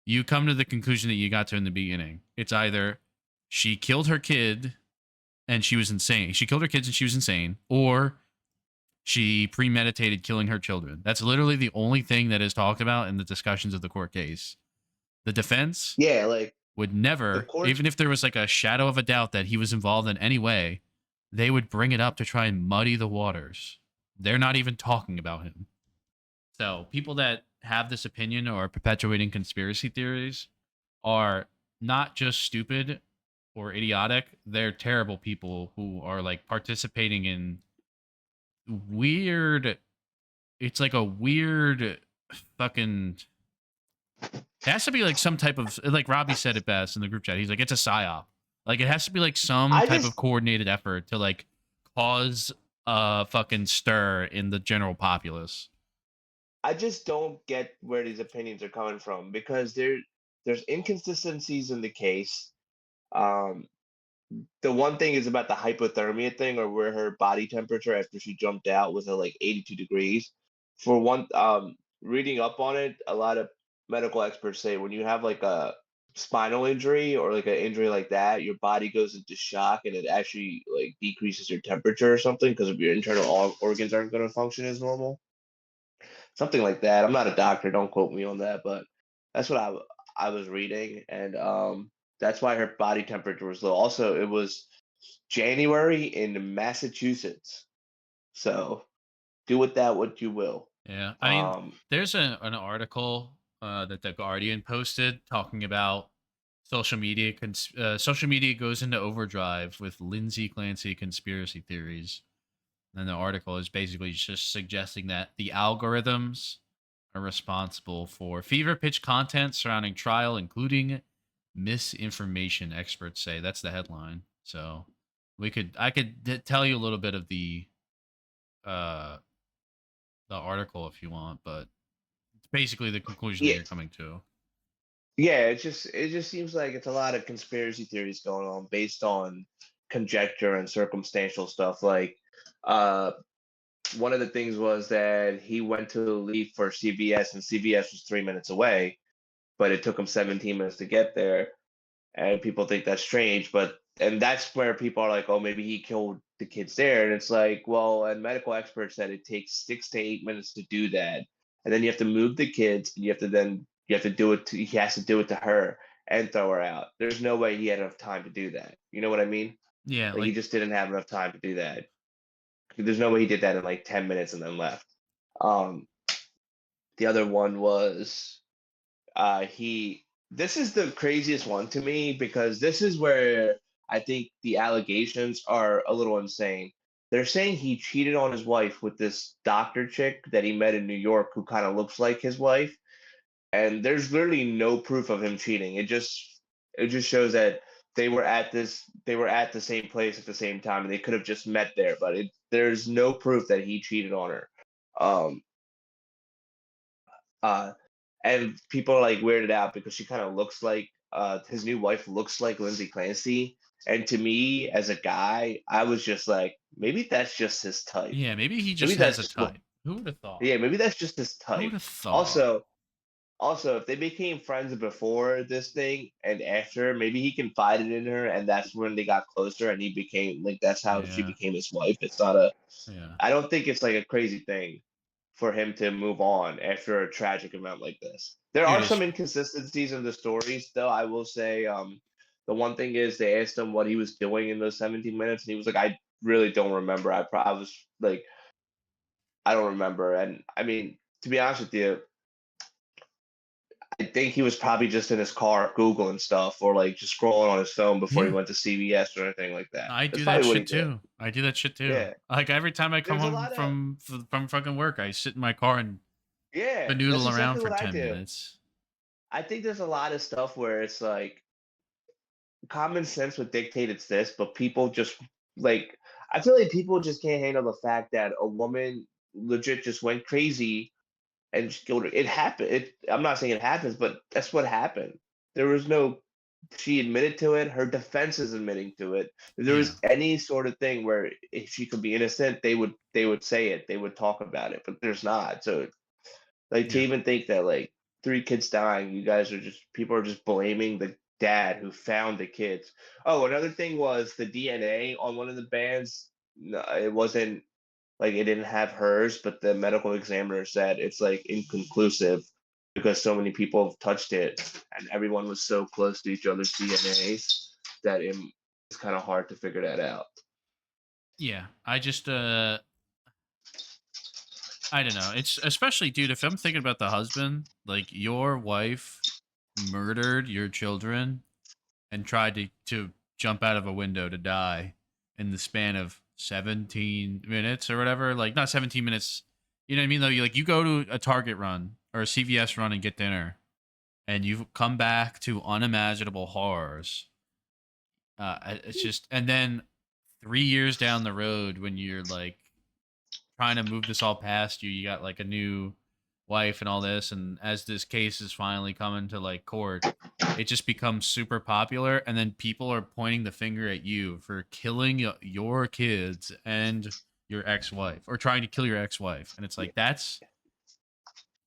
Speaker 1: you come to the conclusion that you got to in the beginning. It's either she killed her kid and she was insane. She killed her kids and she was insane, or she premeditated killing her children. That's literally the only thing that is talked about in the discussions of the court case. The defense
Speaker 2: Yeah, like
Speaker 1: would
Speaker 2: the
Speaker 1: never,
Speaker 2: courts.
Speaker 1: even if there was like a shadow of a doubt that he was involved in any way, they would bring it up to try and muddy the waters. They're not even talking about him. So people that have this opinion or are perpetuating conspiracy theories are not just stupid or idiotic. They're terrible people who are like participating in weird. It's like a weird fucking. It has to be like some type of like Robbie said it best in the group chat. He's like, it's a psyop. Like it has to be like some
Speaker 2: I
Speaker 1: type of
Speaker 2: just
Speaker 1: coordinated effort to like cause a fucking stir in the general populace.
Speaker 2: I just don't get where these opinions are coming from because there's inconsistencies in the case. Um, the one thing is about the hypothermia thing, or where her body temperature after she jumped out was at like 82 degrees. For one, reading up on it, a lot of medical experts say when you have like a spinal injury or like an injury like that, your body goes into shock and it actually like decreases your temperature or something because of your internal organs aren't going to function as normal. Something like that. I'm not a doctor, don't quote me on that, but that's what I was reading, and that's why her body temperature was low. Also, it was January in Massachusetts, so do with that what you will.
Speaker 1: Yeah, I mean,
Speaker 2: Um,
Speaker 1: there's an article that the Guardian posted talking about social media. Social media goes into overdrive with Lindsay Clancy conspiracy theories. And the article is basically just suggesting that the algorithms are responsible for fever pitch content surrounding trial, including misinformation. Experts say that's the headline. So I could tell you a little bit of uh the article if you want, but it's basically the conclusion that
Speaker 2: Yeah,
Speaker 1: you're coming to.
Speaker 2: yeah. It just seems like it's a lot of conspiracy theories going on based on conjecture and circumstantial stuff. Like, uh, one of the things was that he went to leave for CVS, and CVS was 3 minutes away, but it took him 17 minutes to get there. And people think that's strange, but and that's where people are like, oh, maybe he killed the kids there. And it's like, well, and medical experts said it takes 6 to 8 minutes to do that. And then you have to move the kids, and you have to do it to he has to do it to her and throw her out. There's no way he had enough time to do that. You know what I mean?
Speaker 1: Yeah,
Speaker 2: Like he
Speaker 1: like
Speaker 2: just didn't have enough time to do that. There's no way he did that in like 10 minutes and then left. Um, the other one was he this is the craziest one to me because this is where I think the allegations are a little insane. They're saying he cheated on his wife with this doctor chick that he met in New York who kind of looks like his wife, and there's literally no proof of him cheating. It just shows that they were at the same place at the same time, and they could have just met there, but there's no proof that he cheated on her. Um, uh, and people are like weirded out because she kind of looks like his new wife looks like Lindsay Clancy. And to me, as a guy, I was just like, maybe that's just his type.
Speaker 1: yeah, maybe he
Speaker 2: Maybe
Speaker 1: just has
Speaker 2: that's
Speaker 1: a
Speaker 2: just what,
Speaker 1: type. Who would have thought?
Speaker 2: yeah, maybe that's just his
Speaker 1: Who would
Speaker 2: type.
Speaker 1: have thought?
Speaker 2: Also, if they became friends before this thing and after, maybe he confided in her, and that's when they got closer, and he became like that's how she
Speaker 1: Yeah,
Speaker 2: became his wife. It's not a,
Speaker 1: yeah.
Speaker 2: I don't think it's like a crazy thing for him to move on after a tragic event like this. There
Speaker 1: It
Speaker 2: are
Speaker 1: is.
Speaker 2: some inconsistencies in the stories, though. I will say, the one thing is they asked him what he was doing in those 17 minutes, and he was like, "I really don't remember. I was like, I don't remember." And I mean, to be honest with you, I think he was probably just in his car Googling stuff or like just scrolling on his phone before he
Speaker 1: Yeah,
Speaker 2: went to CVS or anything like that.
Speaker 1: I
Speaker 2: That's
Speaker 1: do that
Speaker 2: probably what he
Speaker 1: shit
Speaker 2: did.
Speaker 1: too. I do that shit too.
Speaker 2: Yeah.
Speaker 1: Like every time I come
Speaker 2: There's a
Speaker 1: home
Speaker 2: lot of
Speaker 1: from fucking work, I sit in my car and
Speaker 2: yeah, that's
Speaker 1: noodle around
Speaker 2: exactly
Speaker 1: for
Speaker 2: what I
Speaker 1: 10
Speaker 2: do.
Speaker 1: minutes.
Speaker 2: I think there's a lot of stuff where it's like common sense would dictate it's this, but people just like I feel like people just can't handle the fact that a woman legit just went crazy and just killed her. It happened. I'm not saying it happens, but that's what happened. There was no. She admitted to it. Her defense is admitting to it. If there
Speaker 1: Yeah,
Speaker 2: was any sort of thing where if she could be innocent, they would say it. They would talk about it, but there's not. So like to
Speaker 1: yeah,
Speaker 2: even think that like three kids dying, you guys are just people are just blaming the dad who found the kids. Oh, another thing was the DNA on one of the bands. No, it wasn't like it didn't have hers, but the medical examiner said it's like inconclusive because so many people have touched it and everyone was so close to each other's DNAs that it's kind of hard to figure that out.
Speaker 1: yeah. I don't know. It's especially, dude, if I'm thinking about the husband, like your wife murdered your children and tried to jump out of a window to die in the span of 17 minutes or whatever. Like not 17 minutes. You know what I mean? Though you go to a Target run or a CVS run and get dinner and you come back to unimaginable horrors. It's just, and then 3 years down the road when you're like trying to move this all past you, you got like a new wife and all this, and as this case is finally coming to like court, it just becomes super popular, and then people are pointing the finger at you for killing your kids and your ex-wife or trying to kill your ex-wife, and it's like that's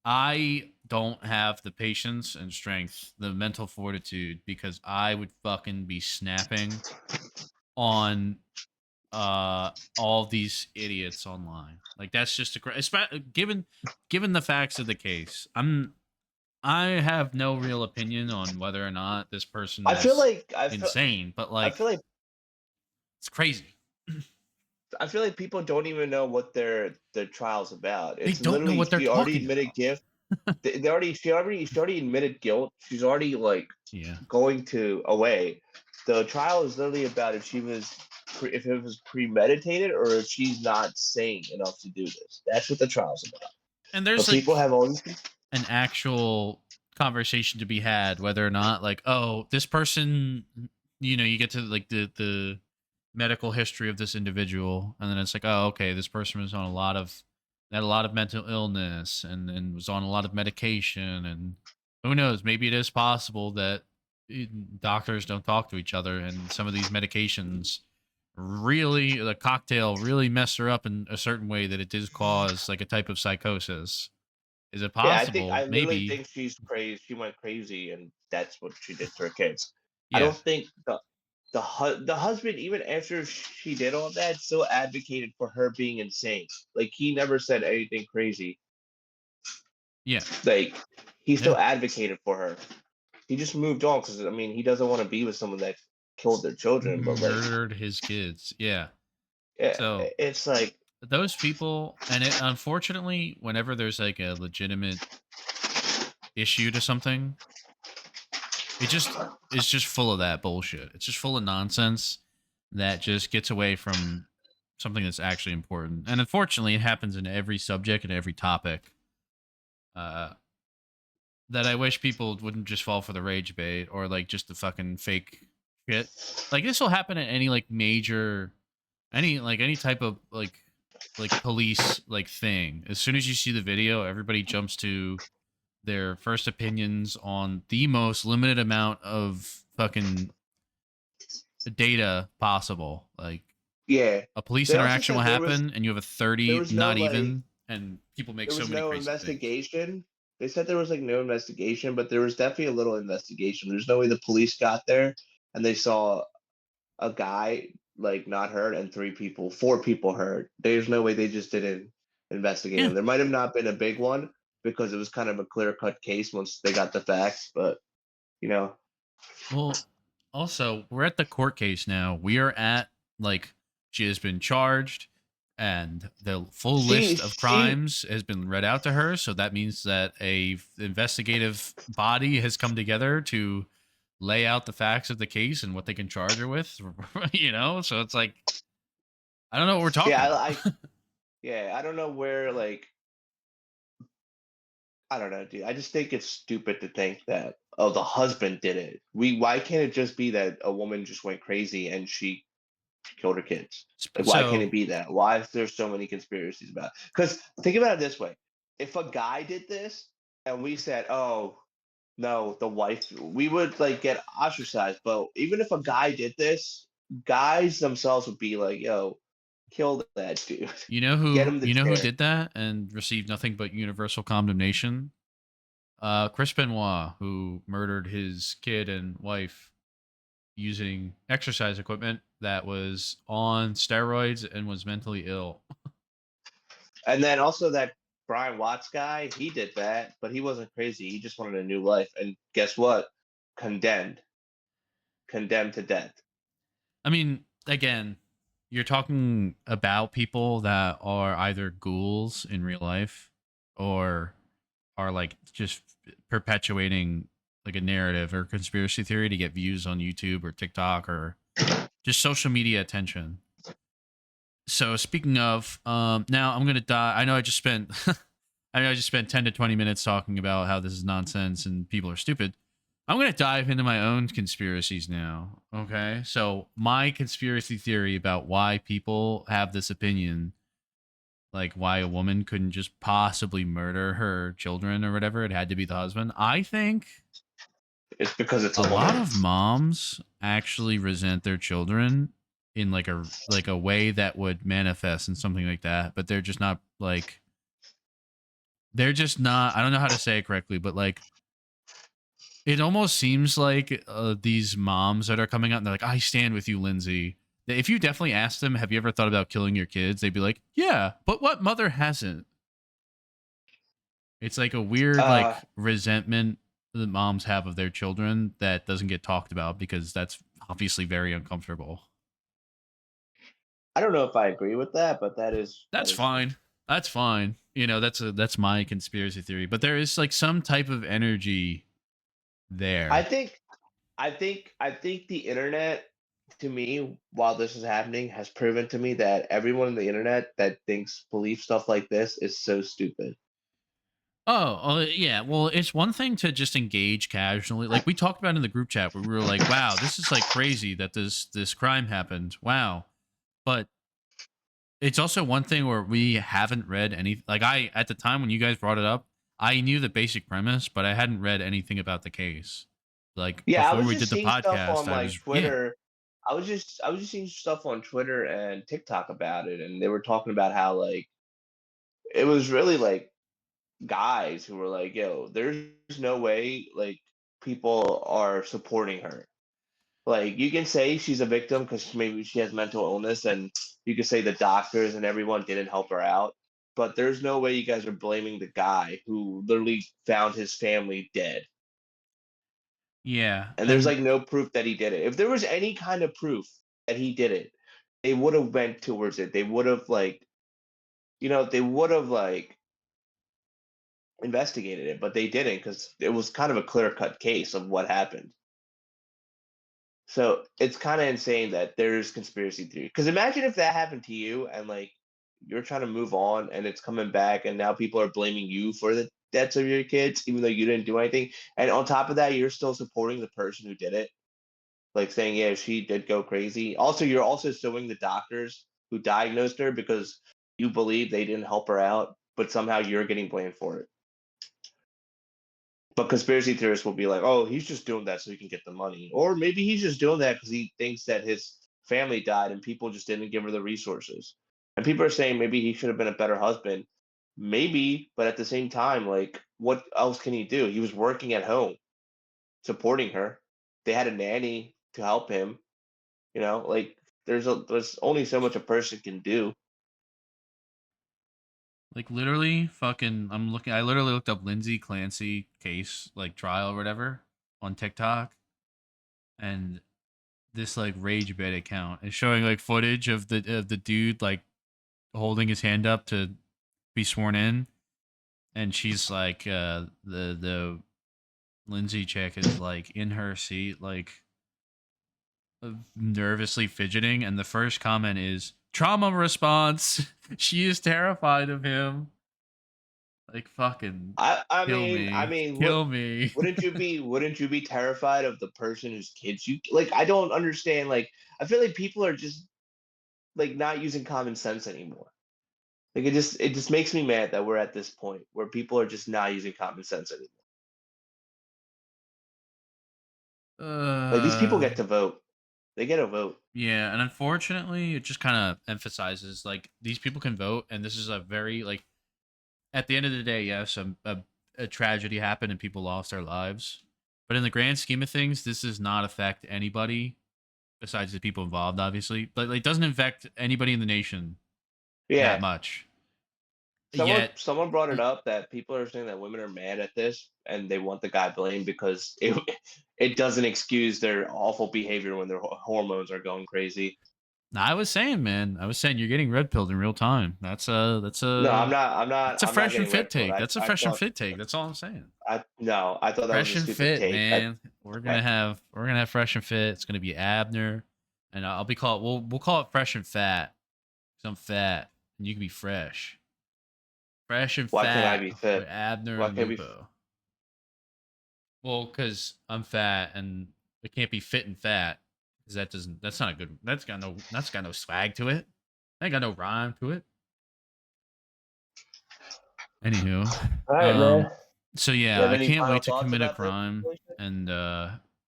Speaker 1: I don't have the patience and strength, the mental fortitude, because I would fucking be snapping on all these idiots online. Like that's just given the facts of the case. I have no real opinion on whether or not this person
Speaker 2: I feel
Speaker 1: is
Speaker 2: like
Speaker 1: insane, but
Speaker 2: I
Speaker 1: like
Speaker 2: feel like
Speaker 1: it's crazy.
Speaker 2: I feel like people don't even know what their trial's about.
Speaker 1: They
Speaker 2: It's
Speaker 1: don't know
Speaker 2: literally
Speaker 1: what they're
Speaker 2: she already
Speaker 1: talking
Speaker 2: admitted
Speaker 1: about.
Speaker 2: gift. She already admitted guilt. She's already like
Speaker 1: Yeah.
Speaker 2: going to away. The trial is literally about if it was premeditated or if she's not sane enough to do this. That's what the trial's about.
Speaker 1: And
Speaker 2: But
Speaker 1: there's
Speaker 2: people
Speaker 1: like
Speaker 2: have all these.
Speaker 1: an actual conversation to be had whether or not like, oh, this person, you get to like the medical history of this individual, and then it's like, oh, okay, this person was on a lot of had a lot of mental illness and was on a lot of medication, and who knows, maybe it is possible that doctors don't talk to each other, and some of these medications really the cocktail really mess her up in a certain way that it does cause like a type of psychosis. Is it
Speaker 2: Yeah,
Speaker 1: possible?
Speaker 2: I literally
Speaker 1: Maybe.
Speaker 2: think she's crazy. She went crazy, and that's what she did to her kids. I
Speaker 1: Yeah.
Speaker 2: don't think the husband, even after she did all that, still advocated for her being insane. Like he never said anything crazy.
Speaker 1: Yeah.
Speaker 2: Like he
Speaker 1: Yeah.
Speaker 2: still advocated for her. He just moved on because I mean he doesn't want to be with someone that killed their children. But like,
Speaker 1: Murdered his kids. Yeah.
Speaker 2: yeah,
Speaker 1: So
Speaker 2: it's like
Speaker 1: those people, and it unfortunately, whenever there's like a legitimate issue to something, it just is just full of that bullshit. It's just full of nonsense that just gets away from something that's actually important. And unfortunately, it happens in every subject and every topic. Uh, that I wish people wouldn't just fall for the rage bait or like just the fucking fake shit. Like this will happen at any like major, any type of like police like thing. As soon as you see the video, everybody jumps to their first opinions on the most limited amount of fucking data possible. Like
Speaker 2: yeah.
Speaker 1: a police
Speaker 2: They also
Speaker 1: interaction will
Speaker 2: said
Speaker 1: happen and you have a
Speaker 2: there
Speaker 1: 30,
Speaker 2: was no
Speaker 1: not
Speaker 2: like
Speaker 1: even, and people make
Speaker 2: there
Speaker 1: so
Speaker 2: was
Speaker 1: many
Speaker 2: no
Speaker 1: crazy things.
Speaker 2: investigation. They said there was like no investigation, but there was definitely a little investigation. There's no way the police got there and they saw a guy like not hurt and four people hurt. There's no way they just didn't investigate
Speaker 1: Yeah.
Speaker 2: him. There might have not been a big one because it was kind of a clear cut case once they got the facts, but you know,
Speaker 1: Well, also, we're at the court case now. We are at like she has been charged and the full list of
Speaker 2: she
Speaker 1: crimes has been read out to her, so that means that a investigative body has come together to lay out the facts of the case and what they can charge her with, So it's like I don't know what we're talking
Speaker 2: yeah,
Speaker 1: about.
Speaker 2: yeah, I don't know where like I don't know, dude. I just think it's stupid to think that oh the husband did it. Why can't it just be that a woman just went crazy and she killed her kids? Like why can't it
Speaker 1: So,
Speaker 2: be that? Why is there so many conspiracies about it? Because think about it this way. If a guy did this and we said, oh no, the wife we would like get ostracized. But even if a guy did this, guys themselves would be like, yo, kill that dude. Get him the
Speaker 1: you know who
Speaker 2: chair.
Speaker 1: did that and received nothing but universal condemnation? Chris Benoit, who murdered his kid and wife using exercise equipment that was on steroids and was mentally ill.
Speaker 2: And then also that Brian Watts guy, he did that, but he wasn't crazy. He just wanted a new life. And guess what? Condemned. Condemned to death.
Speaker 1: I mean, again, you're talking about people that are either ghouls in real life or are like just perpetuating like a narrative or conspiracy theory to get views on YouTube or TikTok or just social media attention. So speaking of, now I'm gonna die. I know I just spent, I know I just spent 10 to 20 minutes talking about how this is nonsense and people are stupid. I'm gonna dive into my own conspiracies now. Okay, so my conspiracy theory about why people have this opinion, like why a woman couldn't just possibly murder her children or whatever, it had to be the husband. I think
Speaker 2: It's because it's
Speaker 1: a
Speaker 2: a
Speaker 1: lot
Speaker 2: woman.
Speaker 1: of moms actually resent their children in like a way that would manifest in something like that, but they're just not like they're just not, I don't know how to say it correctly, but like it almost seems like these moms that are coming out and they're like, I stand with you, Lindsay. If you definitely ask them, have you ever thought about killing your kids? They'd be like, yeah, but what mother hasn't? It's like a weird
Speaker 2: Uh,
Speaker 1: like resentment that moms have of their children that doesn't get talked about because that's obviously very uncomfortable.
Speaker 2: I don't know if I agree with that, but that
Speaker 1: That's
Speaker 2: is true.
Speaker 1: fine. That's fine. That's my conspiracy theory. But there is like some type of energy
Speaker 2: I
Speaker 1: there.
Speaker 2: think I think the internet to me, while this is happening, has proven to me that everyone on the internet that thinks believe stuff like this is so stupid.
Speaker 1: Yeah. Well, it's one thing to just engage casually. Like we talked about in the group chat where we were like, wow, this is like crazy that this crime happened. Wow. But it's also one thing where we haven't read any like I at the time when you guys brought it up, I knew the basic premise, but I hadn't read anything about the case. Like
Speaker 2: Yeah, I
Speaker 1: before
Speaker 2: was
Speaker 1: we
Speaker 2: just
Speaker 1: did the
Speaker 2: seeing stuff
Speaker 1: podcast,
Speaker 2: on
Speaker 1: I
Speaker 2: like
Speaker 1: was yeah.
Speaker 2: Twitter. I was just seeing stuff on Twitter and TikTok about it, and they were talking about how like it was really like guys who were like, "Yo, there's no way like people are supporting her." Like you can say she's a victim because maybe she has mental illness, and you can say the doctors and everyone didn't help her out. But there's no way you guys are blaming the guy who literally found his family dead.
Speaker 1: Yeah.
Speaker 2: And there's
Speaker 1: And
Speaker 2: like no proof that he did it. If there was any kind of proof that he did it, they would have went towards it. They would have like, they would have like investigated it, but they didn't because it was kind of a clear cut case of what happened. So it's kind of insane that there's conspiracy theory. Because imagine if that happened to you and like you're trying to move on and it's coming back and now people are blaming you for the deaths of your kids, even though you didn't do anything. And on top of that, you're still supporting the person who did it, like saying, yeah, she did go crazy. Also, you're also suing the doctors who diagnosed her because you believe they didn't help her out, but somehow you're getting blamed for it. But conspiracy theorists will be like, oh, he's just doing that so he can get the money. Or maybe he's just doing that because he thinks that his family died and people just didn't give her the resources. And people are saying maybe he should have been a better husband. Maybe, but at the same time, like, what else can he do? He was working at home, supporting her. They had a nanny to help him. Like there's only so much a person can do.
Speaker 1: like literally fucking I literally looked up Lindsay Clancy case, like trial or whatever on TikTok, and this like Ragebait account is showing like footage of the dude like holding his hand up to be sworn in, and she's like the Lindsay chick is like in her seat like nervously fidgeting, and the first comment is trauma response. She is terrified of him. Like fucking
Speaker 2: I mean,
Speaker 1: kill me.
Speaker 2: wouldn't you be terrified of the person whose kids you like? I don't understand. Like, I feel like people are just like not using common sense anymore. Like it just makes me mad that we're at this point where people are just not using common sense anymore. Like these people
Speaker 1: uh
Speaker 2: get to vote. They get a vote.
Speaker 1: yeah, and unfortunately it just kind of emphasizes like these people can vote, and this is a very like at the end of the day, yes, a tragedy happened and people lost their lives, but in the grand scheme of things this does not affect anybody besides the people involved, obviously, but like doesn't affect anybody in the nation that
Speaker 2: Yeah.
Speaker 1: much.
Speaker 2: Someone
Speaker 1: Yet,
Speaker 2: someone brought it up that people are saying that women are mad at this and they want the guy blamed because it doesn't excuse their awful behavior when their hormones are going crazy.
Speaker 1: I was saying, man, I was saying you're getting red pilled in real time.
Speaker 2: No, I'm not. I'm not.
Speaker 1: That's a
Speaker 2: I'm not
Speaker 1: fresh and
Speaker 2: getting
Speaker 1: fit
Speaker 2: red pilled.
Speaker 1: take.
Speaker 2: I
Speaker 1: That's a
Speaker 2: I
Speaker 1: fresh and
Speaker 2: thought
Speaker 1: fit take. That's all I'm saying.
Speaker 2: I no. I thought that was
Speaker 1: Fresh
Speaker 2: a
Speaker 1: and
Speaker 2: stupid
Speaker 1: fit,
Speaker 2: take.
Speaker 1: man. We're gonna have fresh and fit. It's gonna be Abner, and I'll be called. We'll call it fresh and fat. 'Cause I'm fat, and you can be fresh. Fresh and
Speaker 2: Why can't I
Speaker 1: fat
Speaker 2: be
Speaker 1: with
Speaker 2: fit?
Speaker 1: Abner
Speaker 2: Why
Speaker 1: and
Speaker 2: can't I be?
Speaker 1: Lupo. Well, because I'm fat, and it can't be fit and fat. Because that doesn't. That's not a good. That's got no swag to it. Ain't got no rhyme to it. Anywho,
Speaker 2: All right,
Speaker 1: um,
Speaker 2: man.
Speaker 1: so
Speaker 2: You
Speaker 1: yeah,
Speaker 2: have
Speaker 1: I
Speaker 2: any
Speaker 1: can't
Speaker 2: final
Speaker 1: wait to
Speaker 2: thoughts
Speaker 1: commit a
Speaker 2: about this
Speaker 1: crime
Speaker 2: situation?
Speaker 1: and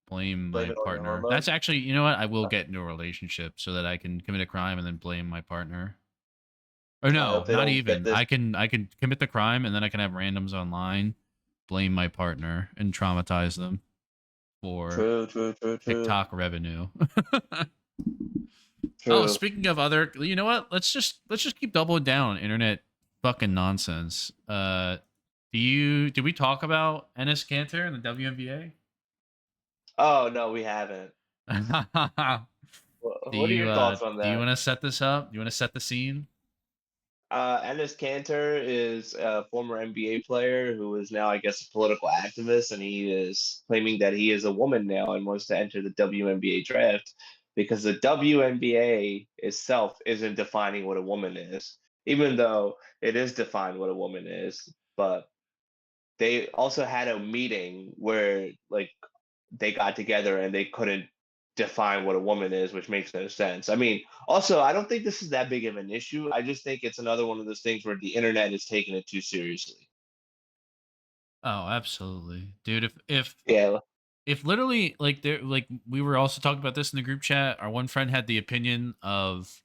Speaker 1: blame
Speaker 2: Blame
Speaker 1: my
Speaker 2: it on your
Speaker 1: partner.
Speaker 2: hormones.
Speaker 1: That's actually, you know what? I will get into a relationship so that I can commit a crime and then blame my partner. Or
Speaker 2: I
Speaker 1: no,
Speaker 2: hope they
Speaker 1: not
Speaker 2: don't get
Speaker 1: even.
Speaker 2: this.
Speaker 1: I can commit the crime and then I can have randoms online blame my partner and traumatize them for
Speaker 2: True. True. True. True.
Speaker 1: TikTok revenue. Oh,
Speaker 2: True.
Speaker 1: speaking of other, you know what? Let's just keep doubling down on internet fucking nonsense. Did we talk about Enes Kanter and the WNBA?
Speaker 2: Oh no, we haven't. What are
Speaker 1: do you
Speaker 2: your
Speaker 1: uh
Speaker 2: thoughts on
Speaker 1: do you
Speaker 2: that?
Speaker 1: want to set this up? Do you want to set the scene?
Speaker 2: Enes Kanter is a former NBA player who is now, I guess, a political activist, and he is claiming that he is a woman now and wants to enter the WNBA draft because the WNBA itself isn't defining what a woman is, even though it is defined what a woman is. But they also had a meeting where like they got together and they couldn't define what a woman is, which makes no sense. I mean, also, I don't think this is that big of an issue. I just think it's another one of those things where the internet is taking it too seriously.
Speaker 1: Oh, absolutely, dude.
Speaker 2: Yeah,
Speaker 1: If literally like we were also talking about this in the group chat. Our one friend had the opinion of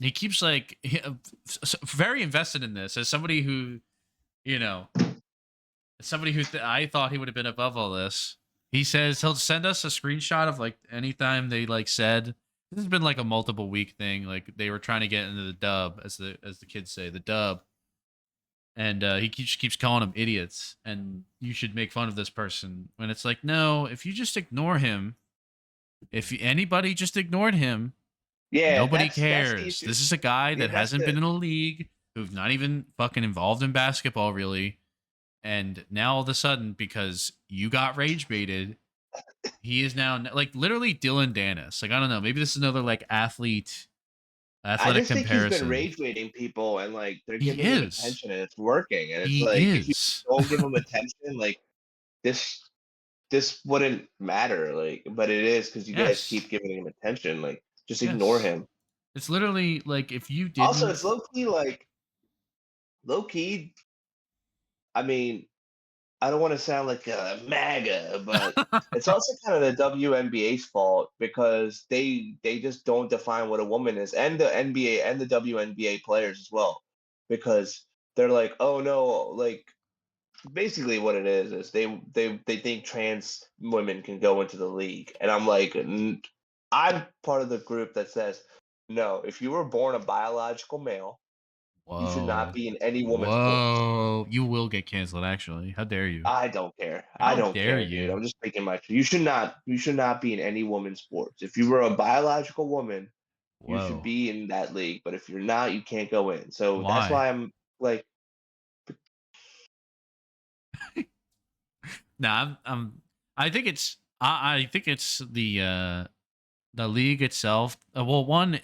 Speaker 1: he keeps like very invested in this as somebody who you know somebody who I thought he would have been above all this. He says he'll send us a screenshot of like anytime they like said this has been like a multiple week thing. Like they were trying to get into the dub, as the kids say, the dub, and he keeps calling them idiots. And you should make fun of this person. When it's like, no, if you just ignore him, if anybody just ignored him,
Speaker 2: yeah,
Speaker 1: nobody
Speaker 2: that's the
Speaker 1: cares.
Speaker 2: issue.
Speaker 1: This is a guy
Speaker 2: Yeah,
Speaker 1: that
Speaker 2: that's
Speaker 1: hasn't
Speaker 2: the
Speaker 1: been in a league, who's not even fucking involved in basketball really. And now all of a sudden, because you got rage baited, he is now like literally Dylan Dennis. Like I don't know, maybe this is another like
Speaker 2: I
Speaker 1: athletic
Speaker 2: just think he's been
Speaker 1: comparison.
Speaker 2: rage baiting people and like they're
Speaker 1: He
Speaker 2: giving him
Speaker 1: is.
Speaker 2: attention and it's working. And it's
Speaker 1: He
Speaker 2: like if you
Speaker 1: is.
Speaker 2: don't give him attention, like this this wouldn't matter. Like, but it is because you guys
Speaker 1: Yes.
Speaker 2: keep giving him attention. Like, just ignore
Speaker 1: Yes.
Speaker 2: him.
Speaker 1: It's literally like if you
Speaker 2: Also, it's
Speaker 1: didn't.
Speaker 2: low key. I mean, I don't want to sound like a MAGA, but it's also kind of the WNBA's fault because they just don't define what a woman is, and the NBA and the WNBA players as well, because they're like, oh no, like basically what it is they think trans women can go into the league, and I'm like, I'm part of the group that says no. If you were born a biological male, you should not
Speaker 1: Whoa.
Speaker 2: be in any woman's sports.
Speaker 1: Whoa. You will get canceled, actually. How dare you?
Speaker 2: I don't care. I
Speaker 1: How
Speaker 2: don't
Speaker 1: dare
Speaker 2: care, dude.
Speaker 1: you?
Speaker 2: I'm just making my. You should not be in any women's sports. If you were a biological woman, you should
Speaker 1: Whoa.
Speaker 2: be in that league. But if you're not, you can't go in. So that's
Speaker 1: Why?
Speaker 2: why I'm like,
Speaker 1: Nah, I think it's I think it's the league itself. Well, one,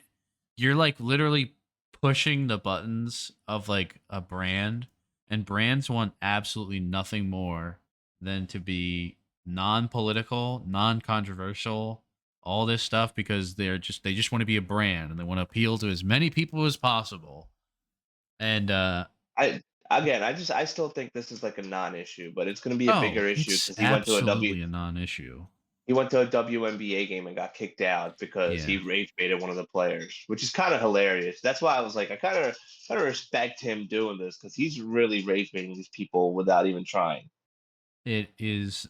Speaker 1: you're like literally pushing the buttons of like a brand, and brands want absolutely nothing more than to be non-political, non-controversial, all this stuff because they just want to be a brand and they want to appeal to as many people as possible. And
Speaker 2: I again, I still think this is like a non-issue, but it's going to be a
Speaker 1: oh,
Speaker 2: bigger issue
Speaker 1: it's
Speaker 2: because
Speaker 1: absolutely a non-issue.
Speaker 2: he went to a WNBA game and got kicked out because he
Speaker 1: Yeah.
Speaker 2: rage baited one of the players, which is kind of hilarious. That's why I was like, I kind of respect him doing this because he's really rage baiting these people without even trying.
Speaker 1: It is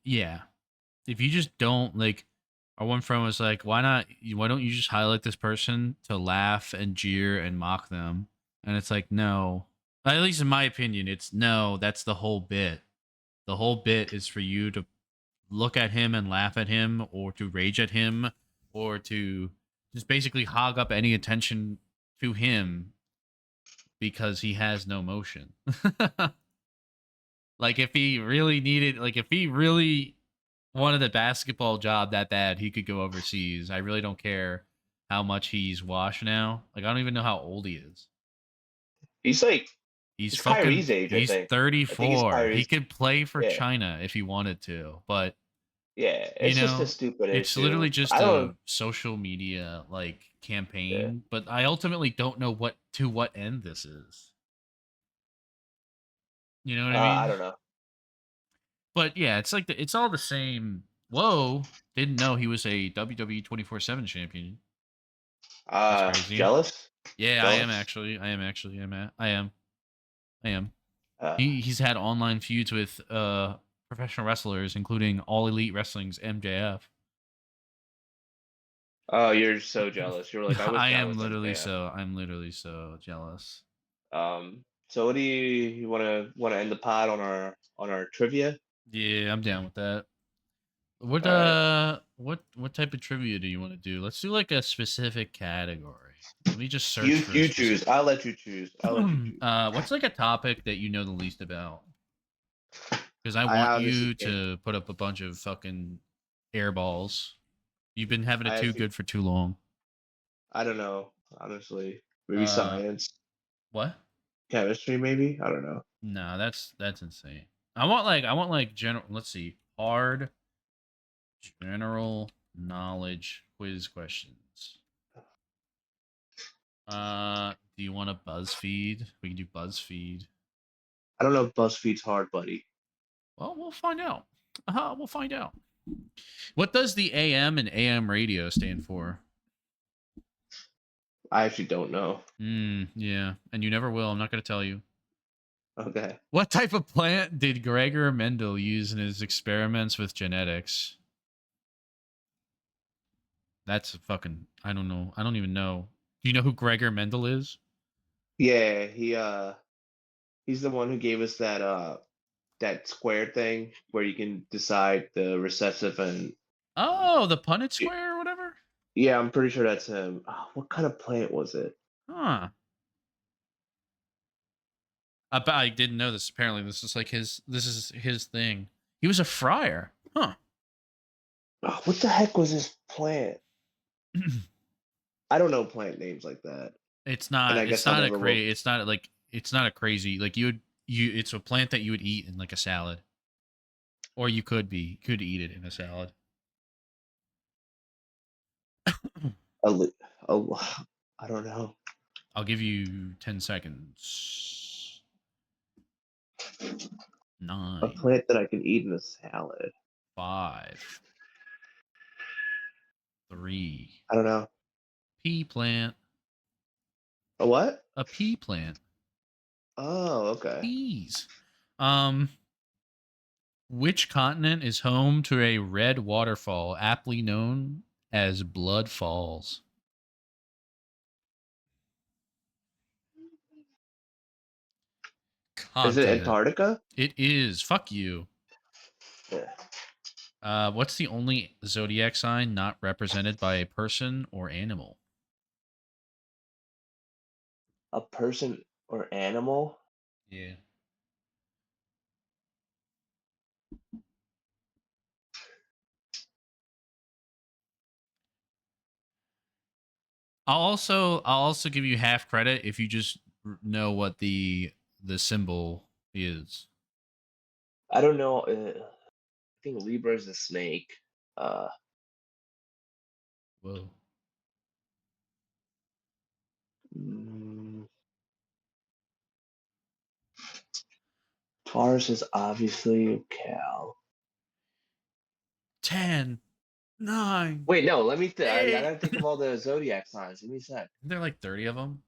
Speaker 1: yeah. If you just don't like our one friend was like, why don't you just highlight this person to laugh and jeer and mock them? And it's like, no. At least in my opinion, it's no, that's the whole bit. The whole bit is for you to look at him and laugh at him or to rage at him or to just basically hog up any attention to him because he has no motion. Like if he really needed, like if he really wanted a basketball job that bad, he could go overseas. I really don't care how much he's washed now. Like I don't even know how old he is.
Speaker 2: He's like
Speaker 1: He's
Speaker 2: he's
Speaker 1: fucking
Speaker 2: Kyrie's age, I
Speaker 1: he's
Speaker 2: think. I think he's
Speaker 1: 34. He
Speaker 2: Kyrie's.
Speaker 1: could play for
Speaker 2: Yeah,
Speaker 1: China if he wanted to, but
Speaker 2: yeah.
Speaker 1: you
Speaker 2: It's just a
Speaker 1: know,
Speaker 2: stupid
Speaker 1: it's
Speaker 2: issue.
Speaker 1: literally just
Speaker 2: I
Speaker 1: a
Speaker 2: don't.
Speaker 1: social media like
Speaker 2: Yeah.
Speaker 1: campaign, but I ultimately don't know what end this is. You know what I
Speaker 2: I
Speaker 1: mean?
Speaker 2: don't know.
Speaker 1: But yeah, it's like it's all the same. Whoa, didn't know he was a WWE 24/7 champion. That's crazy.
Speaker 2: Jealous,
Speaker 1: Yeah, I am
Speaker 2: jealous.
Speaker 1: actually. I am actually. I am. I am.
Speaker 2: Uh,
Speaker 1: He's had online feuds with professional wrestlers, including All Elite Wrestling's MJF.
Speaker 2: oh, you're so jealous. You're like, I wish
Speaker 1: I
Speaker 2: I
Speaker 1: am
Speaker 2: was
Speaker 1: literally
Speaker 2: MJF.
Speaker 1: so. I'm literally so jealous.
Speaker 2: So what do you want to end the pod on our trivia?
Speaker 1: Yeah, I'm down with that. What
Speaker 2: All right.
Speaker 1: what type of trivia do you want to do? Let's do like a specific category. Let me just search
Speaker 2: You
Speaker 1: for a
Speaker 2: you
Speaker 1: specific.
Speaker 2: choose. I'll let you choose. I'll let you choose.
Speaker 1: What's like a topic that you know the least about? Because I
Speaker 2: I
Speaker 1: want
Speaker 2: honestly
Speaker 1: you
Speaker 2: can't.
Speaker 1: to put up a bunch of fucking air balls. You've been having it
Speaker 2: I
Speaker 1: too
Speaker 2: actually
Speaker 1: good for too long.
Speaker 2: I don't know. Honestly, maybe
Speaker 1: Uh,
Speaker 2: science.
Speaker 1: what?
Speaker 2: chemistry, maybe. I don't know.
Speaker 1: No, that's insane. I want like general. Let's see, hard general knowledge quiz questions. Do you want a BuzzFeed? We can do BuzzFeed.
Speaker 2: I don't know if BuzzFeed's hard, buddy.
Speaker 1: Well, we'll find out. We'll find out. What does the AM and AM radio stand for?
Speaker 2: I actually don't know.
Speaker 1: Yeah, and you never will. I'm not going to tell you.
Speaker 2: Okay.
Speaker 1: What type of plant did Gregor Mendel use in his experiments with genetics? That's fucking. I don't know. I don't even know. Do you know who Gregor Mendel is?
Speaker 2: Yeah, he's the one who gave us that square thing where you can decide the recessive and
Speaker 1: Oh, the Punnett square or whatever?
Speaker 2: yeah, I'm pretty sure that's him. Oh, what kind of plant was it?
Speaker 1: Huh. I didn't know this. Apparently, this is like his thing. He was a friar. Huh.
Speaker 2: Oh, what the heck was this plant? I don't know plant names like that.
Speaker 1: It's
Speaker 2: And
Speaker 1: not
Speaker 2: I
Speaker 1: it's
Speaker 2: guess I'll
Speaker 1: not a
Speaker 2: never will.
Speaker 1: crazy it's not like it's not a crazy like you it's a plant that you would eat in like a salad. Or you could eat it in a salad.
Speaker 2: A li- a- I don't know.
Speaker 1: I'll give you 10 seconds.
Speaker 2: A
Speaker 1: 9,
Speaker 2: plant that I can eat in a salad.
Speaker 1: 5, 3.
Speaker 2: I don't know.
Speaker 1: Pea plant.
Speaker 2: A what?
Speaker 1: A pea plant.
Speaker 2: Oh, okay.
Speaker 1: Peas. Which continent is home to a red waterfall aptly known as Blood Falls?
Speaker 2: Is it
Speaker 1: Continent.
Speaker 2: Antarctica?
Speaker 1: It is. Fuck you.
Speaker 2: Yeah.
Speaker 1: What's the only zodiac sign not represented by a person or animal?
Speaker 2: A person or animal?
Speaker 1: Yeah. I'll also give you half credit if you just know what the symbol is.
Speaker 2: I don't know. I think Libra is a snake. Uh,
Speaker 1: Whoa.
Speaker 2: mm, Taurus is obviously a cow.
Speaker 1: 10, 9,
Speaker 2: Wait, no. Let me. I
Speaker 1: 8.
Speaker 2: gotta think of all the zodiac signs. Give me a sec.
Speaker 1: There are like 30 of them.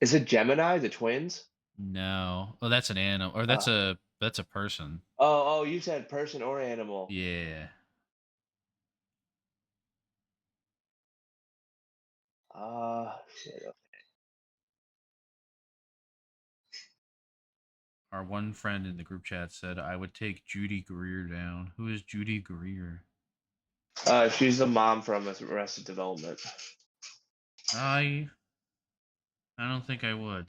Speaker 2: Is it Gemini? The twins?
Speaker 1: No. Oh, that's an animal, or
Speaker 2: Uh,
Speaker 1: that's a person.
Speaker 2: oh, you said person or animal.
Speaker 1: Yeah.
Speaker 2: Shit.
Speaker 1: Our one friend in the group chat said I would take Judy Greer down. Who is Judy Greer?
Speaker 2: She's the mom from Arrested Development.
Speaker 1: I don't think I would.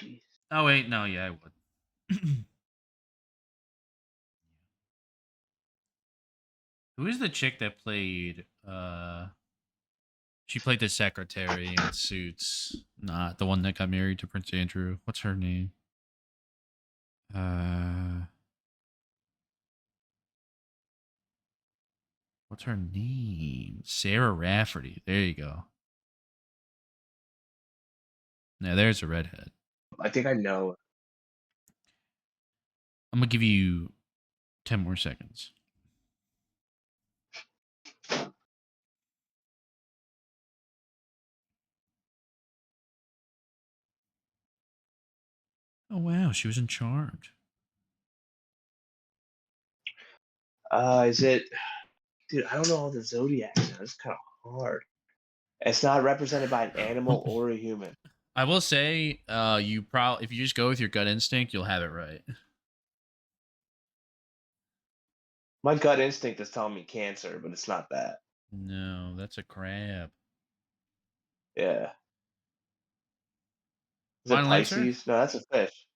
Speaker 2: Jeez.
Speaker 1: Oh wait, no, yeah, I would. Who is the chick that played she played the secretary in Suits, not the one that got married to Prince Andrew. What's her name? Uh what's her name? Sarah Rafferty. There you go. Now there's a redhead.
Speaker 2: I think I know.
Speaker 1: I'm gonna give you 10 more seconds. Oh wow, she was in Charmed.
Speaker 2: Is it? Dude, I don't know all the zodiac. It's kind of hard. It's not represented by an animal or a human.
Speaker 1: I will say, you probably if you just go with your gut instinct, you'll have it right.
Speaker 2: My gut instinct is telling me Cancer, but it's not that.
Speaker 1: No, that's a crab.
Speaker 2: Yeah. Is it
Speaker 1: Final answer?
Speaker 2: Pisces? No, that's a fish.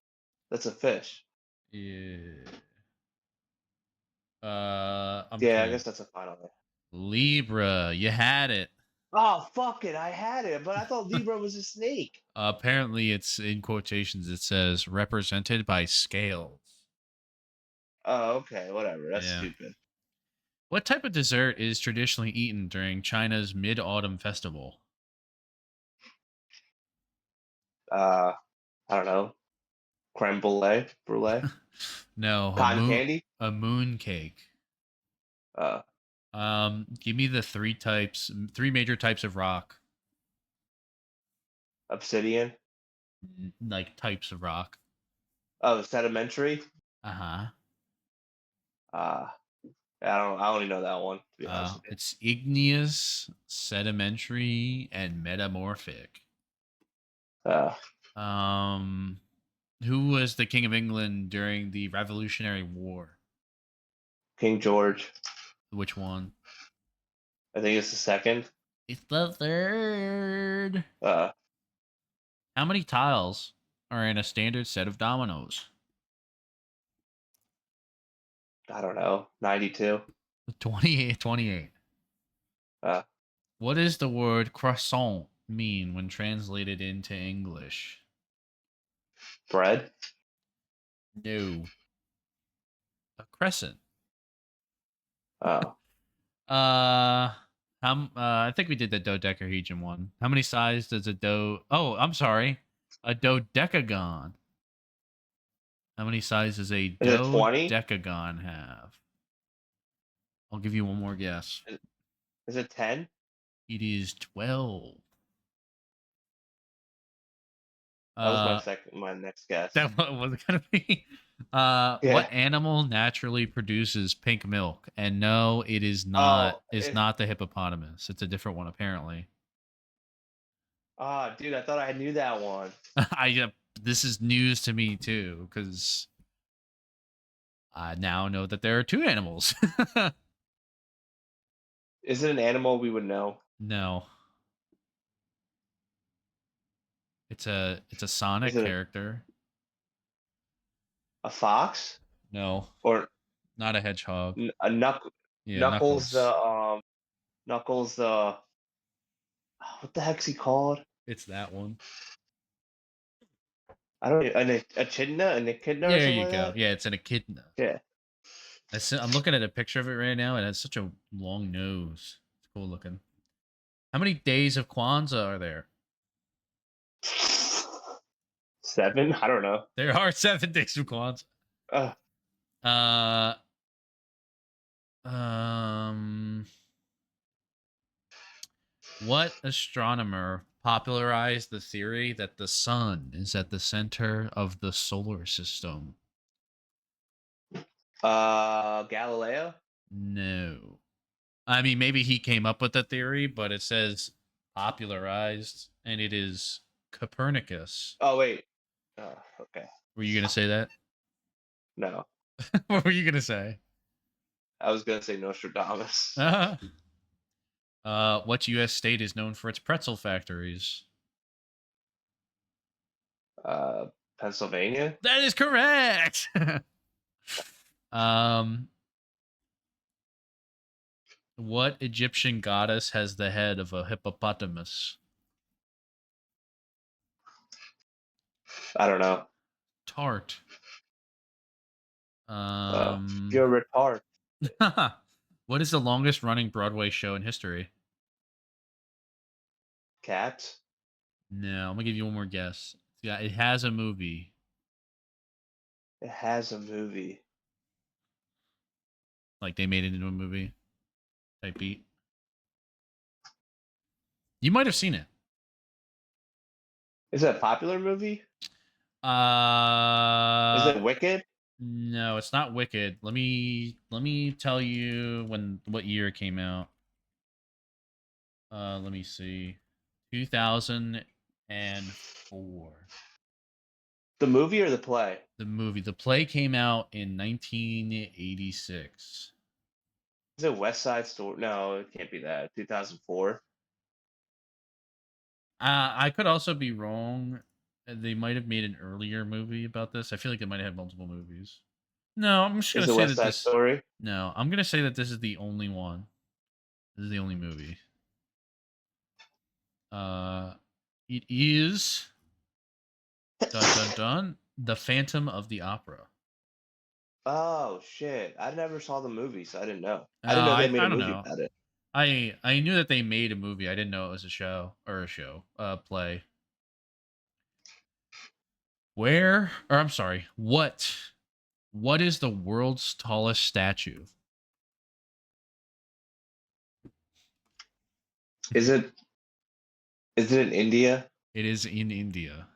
Speaker 2: That's a fish.
Speaker 1: Yeah. I'm
Speaker 2: Yeah, I
Speaker 1: gonna
Speaker 2: guess that's a final.
Speaker 1: Libra. You had it.
Speaker 2: Oh, fuck it. I had it, but I thought Libra was a snake.
Speaker 1: Apparently, it's in quotations. It says represented by scales.
Speaker 2: Oh, okay. Whatever. That's
Speaker 1: Yeah.
Speaker 2: stupid.
Speaker 1: What type of dessert is traditionally eaten during China's Mid-Autumn Festival?
Speaker 2: I don't know. Creme brulee? Brulee?
Speaker 1: No,
Speaker 2: Cotton candy?
Speaker 1: a moon cake.
Speaker 2: Uh,
Speaker 1: Give me the three major types of rock.
Speaker 2: obsidian?
Speaker 1: Like types of rock.
Speaker 2: Oh, sedimentary?
Speaker 1: Uh-huh.
Speaker 2: Uh, I only know that one, to be honest with you.
Speaker 1: It's igneous, sedimentary, and metamorphic.
Speaker 2: Uh,
Speaker 1: Um, who was the King of England during the Revolutionary War?
Speaker 2: King George.
Speaker 1: Which one?
Speaker 2: I think it's the second.
Speaker 1: It's the third.
Speaker 2: Uh,
Speaker 1: How many tiles are in a standard set of dominoes?
Speaker 2: I don't know. 92.
Speaker 1: 28. 28.
Speaker 2: Uh,
Speaker 1: What does the word croissant mean when translated into English?
Speaker 2: bread?
Speaker 1: No. A crescent.
Speaker 2: Oh,
Speaker 1: I think we did the dodecahedron one. How many sides does I'm sorry. A dodecagon. How many sides does a
Speaker 2: is it 20?
Speaker 1: dodecagon have? I'll give you one more guess.
Speaker 2: Is it 10?
Speaker 1: It is 12.
Speaker 2: That was
Speaker 1: Uh,
Speaker 2: my next guess.
Speaker 1: that was gonna be.
Speaker 2: Yeah.
Speaker 1: What animal naturally produces pink milk? And no, it is not.
Speaker 2: Oh,
Speaker 1: It's not the hippopotamus. It's a different one, apparently.
Speaker 2: dude, I thought I knew that one.
Speaker 1: This is news to me too, because I now know that there are two animals.
Speaker 2: Is it an animal we would know?
Speaker 1: No, it's a
Speaker 2: Is
Speaker 1: Sonic
Speaker 2: it
Speaker 1: character.
Speaker 2: a fox?
Speaker 1: No,
Speaker 2: Or
Speaker 1: not a hedgehog.
Speaker 2: a
Speaker 1: Yeah,
Speaker 2: Knuckles
Speaker 1: Knuckles.
Speaker 2: Knuckles what the heck's he called?
Speaker 1: It's that one.
Speaker 2: I don't an echidna, an echidna or
Speaker 1: There
Speaker 2: something
Speaker 1: you
Speaker 2: like
Speaker 1: go.
Speaker 2: that?
Speaker 1: Yeah, it's an echidna.
Speaker 2: Yeah.
Speaker 1: I'm looking at a picture of it right now. It has such a long nose. It's cool looking. How many days of Kwanzaa are there?
Speaker 2: 7? I don't know.
Speaker 1: There are 7 days of Kwanzaa.
Speaker 2: Uh,
Speaker 1: Uh, um, what astronomer popularized the theory that the sun is at the center of the solar system?
Speaker 2: Galileo?
Speaker 1: No. I mean, maybe he came up with the theory, but it says popularized, and it is Copernicus.
Speaker 2: Oh wait. Okay.
Speaker 1: Were you gonna say that?
Speaker 2: No.
Speaker 1: What were you gonna say?
Speaker 2: I was gonna say Nostradamus.
Speaker 1: What U.S. state is known for its pretzel factories?
Speaker 2: Pennsylvania?
Speaker 1: That is correct. um, what Egyptian goddess has the head of a hippopotamus?
Speaker 2: I don't know.
Speaker 1: Tart.
Speaker 2: You're retard.
Speaker 1: What is the longest running Broadway show in history?
Speaker 2: Cats?
Speaker 1: No, I'm gonna give you one more guess. Yeah, it has a movie.
Speaker 2: It has a movie.
Speaker 1: Like they made it into a movie type beat. You might have seen it.
Speaker 2: Is it a popular movie? Is it Wicked?
Speaker 1: No, it's not Wicked. Let me tell you what year it came out. Let me see. 2004.
Speaker 2: The movie or the play?
Speaker 1: The movie. The play came out in 1986.
Speaker 2: Is it West Side Story? No, it can't be that. 2004.
Speaker 1: I could also be wrong. They might have made an earlier movie about this. I feel like they might have multiple movies. No, I'm just gonna
Speaker 2: Is it
Speaker 1: say
Speaker 2: West
Speaker 1: that
Speaker 2: Side
Speaker 1: this.
Speaker 2: Story?
Speaker 1: No, I'm gonna say that this is the only one. This is the only movie. It is dun dun dun The Phantom of the Opera.
Speaker 2: Oh shit! I never saw the movie, so I didn't know. I didn't know they
Speaker 1: I
Speaker 2: made a
Speaker 1: don't
Speaker 2: movie
Speaker 1: know.
Speaker 2: about it.
Speaker 1: I knew that they made a movie. I didn't know it was a play. Where or I'm sorry, what is the world's tallest statue?
Speaker 2: Is it? Is it in India?
Speaker 1: It is in India.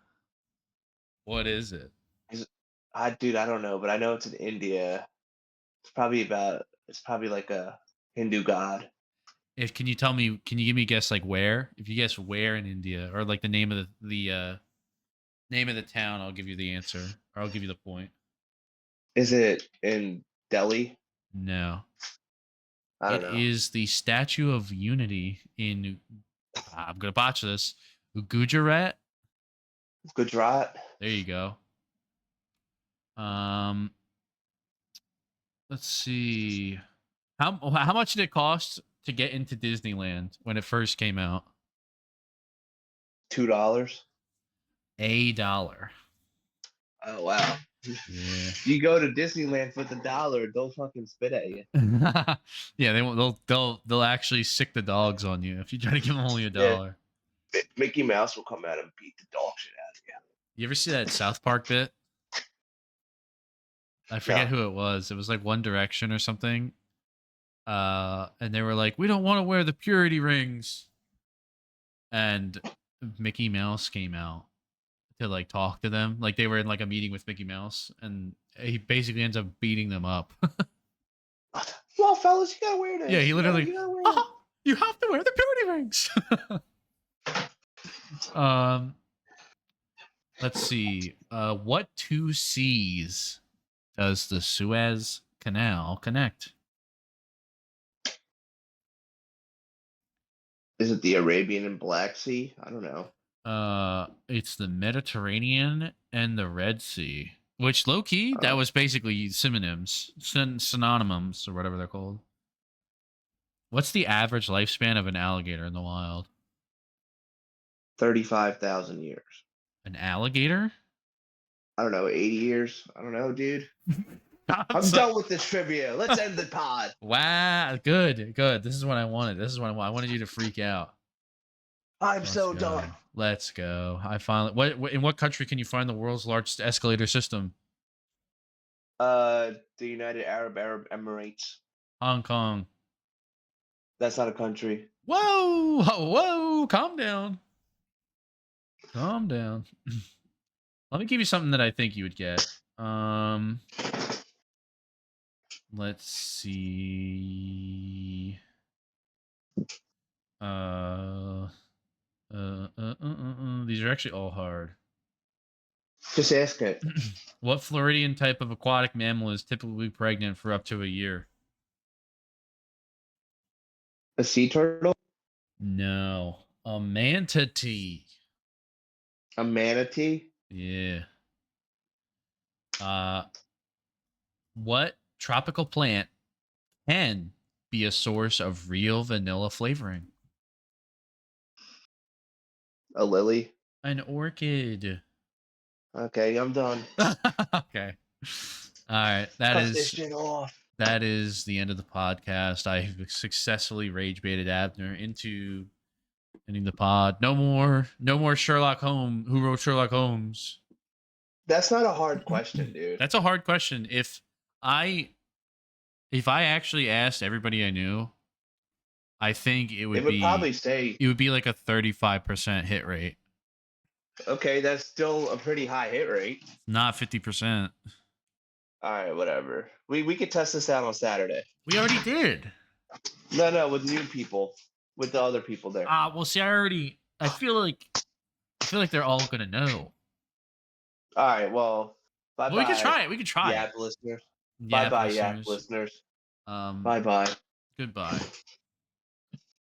Speaker 1: What is it?
Speaker 2: Is dude, I don't know, but I know it's in India. It's probably about. It's probably like a Hindu god.
Speaker 1: If can you tell me? Can you give me a guess like where? If you guess where in India or like the name of the name of the town, I'll give you the answer or I'll give you the point.
Speaker 2: Is it in Delhi?
Speaker 1: No,
Speaker 2: I don't
Speaker 1: it
Speaker 2: know.
Speaker 1: is the Statue of Unity in. I'm gonna botch this. Gujarat.
Speaker 2: Gujarat.
Speaker 1: There you go. Um, let's see. How much did it cost to get into Disneyland when it first came out?
Speaker 2: $2.
Speaker 1: $1.
Speaker 2: Oh wow.
Speaker 1: Yeah.
Speaker 2: You go to Disneyland for the dollar, they'll fucking spit at you.
Speaker 1: Yeah, they won't. They'll actually sick the dogs on you if you try to give them only a
Speaker 2: Yeah.
Speaker 1: dollar.
Speaker 2: Mickey Mouse will come out and beat the dog shit out of you.
Speaker 1: You ever see that South Park bit? I forget
Speaker 2: No.
Speaker 1: who it was. It was like One Direction or something. And they were like, "We don't want to wear the purity rings," and Mickey Mouse came out to like talk to them. Like they were in like a meeting with Mickey Mouse, and he basically ends up beating them up.
Speaker 2: Well, fellas, you gotta wear this.
Speaker 1: Yeah, he literally,
Speaker 2: You gotta wear it.
Speaker 1: you have to wear the purity rings. um, let's see. What two seas does the Suez Canal connect?
Speaker 2: Is it the Arabian and Black Sea? I don't know.
Speaker 1: It's the Mediterranean and the Red Sea. Which low key, that
Speaker 2: Uh,
Speaker 1: was basically synonyms, or whatever they're called. What's the average lifespan of an alligator in the wild?
Speaker 2: 35,000 years.
Speaker 1: An alligator?
Speaker 2: I don't know, 80 years? I don't know, dude. I'm
Speaker 1: So-
Speaker 2: done with this trivia. Let's end the pod.
Speaker 1: Wow, good. This is what I wanted. This is what I wanted. I wanted you to freak out.
Speaker 2: I'm
Speaker 1: Let's
Speaker 2: so
Speaker 1: go.
Speaker 2: done.
Speaker 1: Let's go. I finally. What? In what country can you find the world's largest escalator system?
Speaker 2: The United Arab Emirates.
Speaker 1: Hong Kong.
Speaker 2: That's not a country.
Speaker 1: Whoa, whoa! Calm down. Calm down. Let me give you something that I think you would get. Let's see. These are actually all hard.
Speaker 2: Just ask it.
Speaker 1: What Floridian type of aquatic mammal is typically pregnant for up to a year?
Speaker 2: A sea turtle?
Speaker 1: No, a manatee.
Speaker 2: A manatee?
Speaker 1: Yeah. What tropical plant can be a source of real vanilla flavoring?
Speaker 2: A lily?
Speaker 1: An orchid.
Speaker 2: Okay, I'm done.
Speaker 1: Okay. All right.
Speaker 2: Cut this shit off.
Speaker 1: That is the end of the podcast. I successfully rage baited Abner into ending the pod. No more Sherlock Holmes. Who wrote Sherlock Holmes?
Speaker 2: That's not a hard question, dude.
Speaker 1: That's a hard question. If I actually asked everybody I knew, I think it would
Speaker 2: probably say,
Speaker 1: it would be like a 35% hit rate.
Speaker 2: okay, that's still a pretty high hit rate.
Speaker 1: Not 50%.
Speaker 2: All right, whatever. We could test this out on Saturday.
Speaker 1: We already did.
Speaker 2: No, with new people, with the other people there.
Speaker 1: Well, see, I feel like they're all gonna know.
Speaker 2: All right, well, bye bye.
Speaker 1: We could try it. We could try
Speaker 2: Yap listeners.
Speaker 1: it.
Speaker 2: Bye bye, Yap listeners. Bye bye.
Speaker 1: Goodbye.